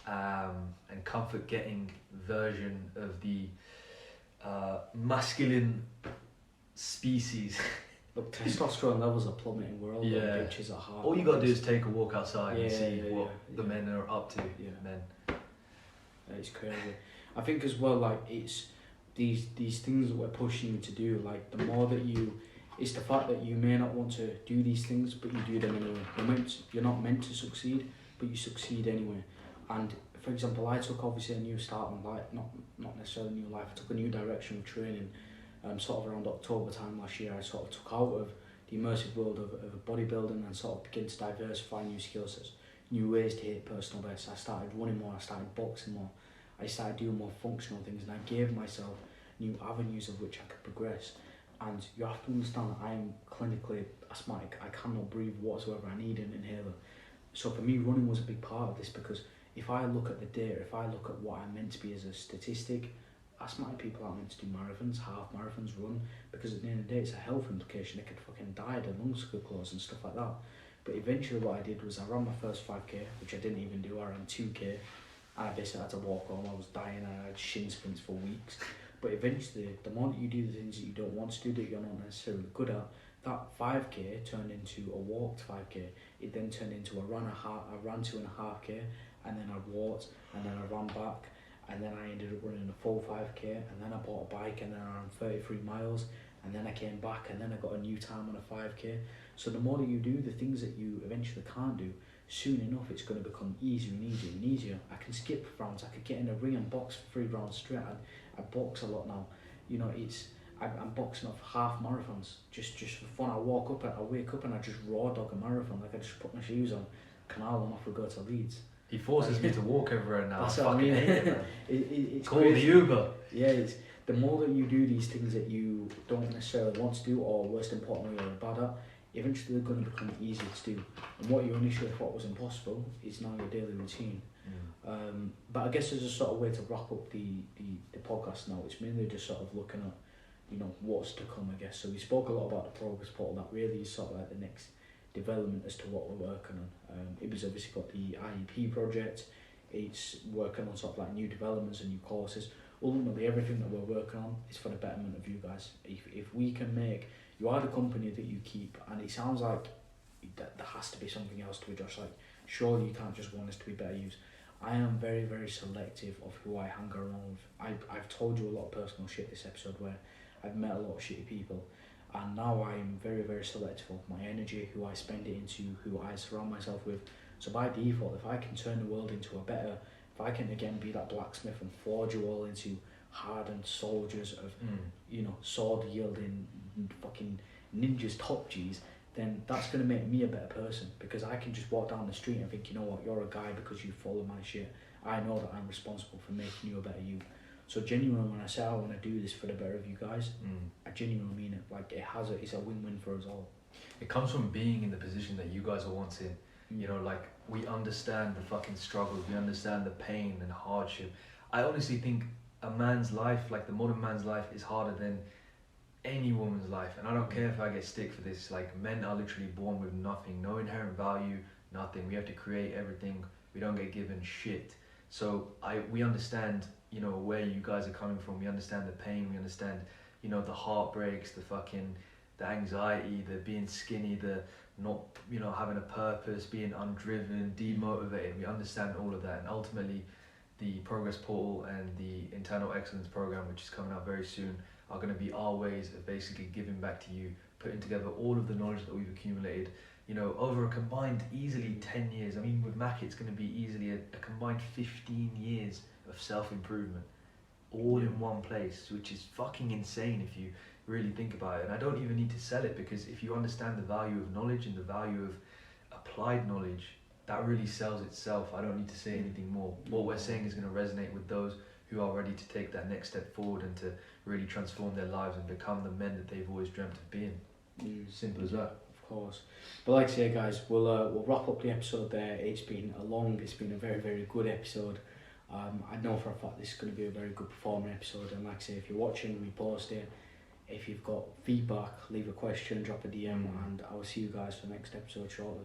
and comfort getting version of the masculine species. Look, testosterone levels are plummeting. We're all bitches at heart. All you gotta do is take a walk outside and see what the men are up to. Men. It's crazy. I think as well, like, it's these things that we're pushing you to do. Like, the more that it's the fact that you may not want to do these things, but you do them anyway. You're not meant to succeed, but you succeed anyway. And for example, I took obviously a new start on life, not necessarily new life. I took a new direction of training. Sort of around October time last year, I sort of took out of the immersive world of bodybuilding and sort of began to diversify new skill sets, new ways to hit personal best. I started running more, I started boxing more, I started doing more functional things, and I gave myself new avenues of which I could progress. And you have to understand that I am clinically asthmatic. I cannot breathe whatsoever. I need an inhaler. So for me, running was a big part of this, because if I look at the data, if I look at what I'm meant to be as a statistic, asthmatic people aren't meant to do marathons, half marathons, run, because at the end of the day it's a health implication. They could fucking die, their lungs could close and stuff like that. But eventually what I did was I ran my first 5k, which I didn't even do. I ran 2k, and I basically had to walk home. I was dying, I had shin splints for weeks. But eventually, the more that you do the things that you don't want to do, that you're not necessarily good at, that 5k turned into a walked 5k. It then turned into I ran 2.5k, and then I walked, and then I ran back. And then I ended up running a full 5k, and then I bought a bike, and then I ran 33 miles, and then I came back, and then I got a new time on a 5k. So the more that you do the things that you eventually can't do, soon enough it's going to become easier and easier and easier. I can skip rounds, I could get in a ring and box for 3 rounds straight. I box a lot now. You know, I'm boxing off half marathons, just for fun. I wake up and I just raw dog a marathon. Like, I just put my shoes on, canal, and off we go to Leeds. He forces me to walk everywhere now. That's what I mean. Hate it, man. It's call crazy. the Uber. Yeah, it's the more that you do these things that you don't necessarily want to do, or worst importantly, you're bad at, eventually they're going to become easier to do. And what you initially thought was impossible is now your daily routine. But I guess as a sort of way to wrap up the podcast now, it's mainly just sort of looking at, you know, what's to come, I guess. So we spoke a lot about the progress portal. That really is sort of like the next development as to what we're working on. Ibby's obviously got the IEP project. It's working on sort of like new developments and new courses. Ultimately, everything that we're working on is for the betterment of you guys. If we can make, you are the company that you keep, and it sounds like there has to be something else to it, Josh. Like, surely you can't just want us to be better used. I am very, very selective of who I hang around with. I've told you a lot of personal shit this episode, where I've met a lot of shitty people, and now I'm very, very selective of my energy, who I spend it into, who I surround myself with. So by default, if I can turn the world into a better, if I can again be that blacksmith and forge you all into hardened soldiers of, you know, sword yielding fucking ninjas, top G's, then that's going to make me a better person, because I can just walk down the street and think, you know what, you're a guy because you follow my shit. I know that I'm responsible for making you a better you. So genuinely, when I say I want to do this for the better of you guys, I genuinely mean it. Like, it's a win-win for us all. It comes from being in the position that you guys are once in. You know, like, we understand the fucking struggles, we understand the pain and hardship. I honestly think a man's life, like the modern man's life, is harder than any woman's life. And I don't care if I get stick for this. Like, men are literally born with nothing, no inherent value, nothing. We have to create everything. We don't get given shit. So we understand, you know, where you guys are coming from. We understand the pain. We understand, you know, the heartbreaks, the anxiety, the being skinny, the not, you know, having a purpose, being undriven, demotivated. We understand all of that. And ultimately, the Progress Portal and the Internal Excellence Program, which is coming out very soon, are going to be our ways of basically giving back to you, putting together all of the knowledge that we've accumulated, you know, over a combined easily 10 years. I mean, with Mac, it's going to be easily a combined 15 years of self-improvement, all in one place, which is fucking insane if you really think about it. And I don't even need to sell it, because if you understand the value of knowledge and the value of applied knowledge, that really sells itself. I don't need to say anything more. What we're saying is going to resonate with those who are ready to take that next step forward and to really transform their lives and become the men that they've always dreamt of being. Simple as that. Of course. But like I say, guys, we'll wrap up the episode there. It's been a very, very good episode. I know for a fact this is going to be a very good performing episode, and like I say, if you're watching, repost it. If you've got feedback, leave a question, drop a DM, and I will see you guys for the next episode shortly.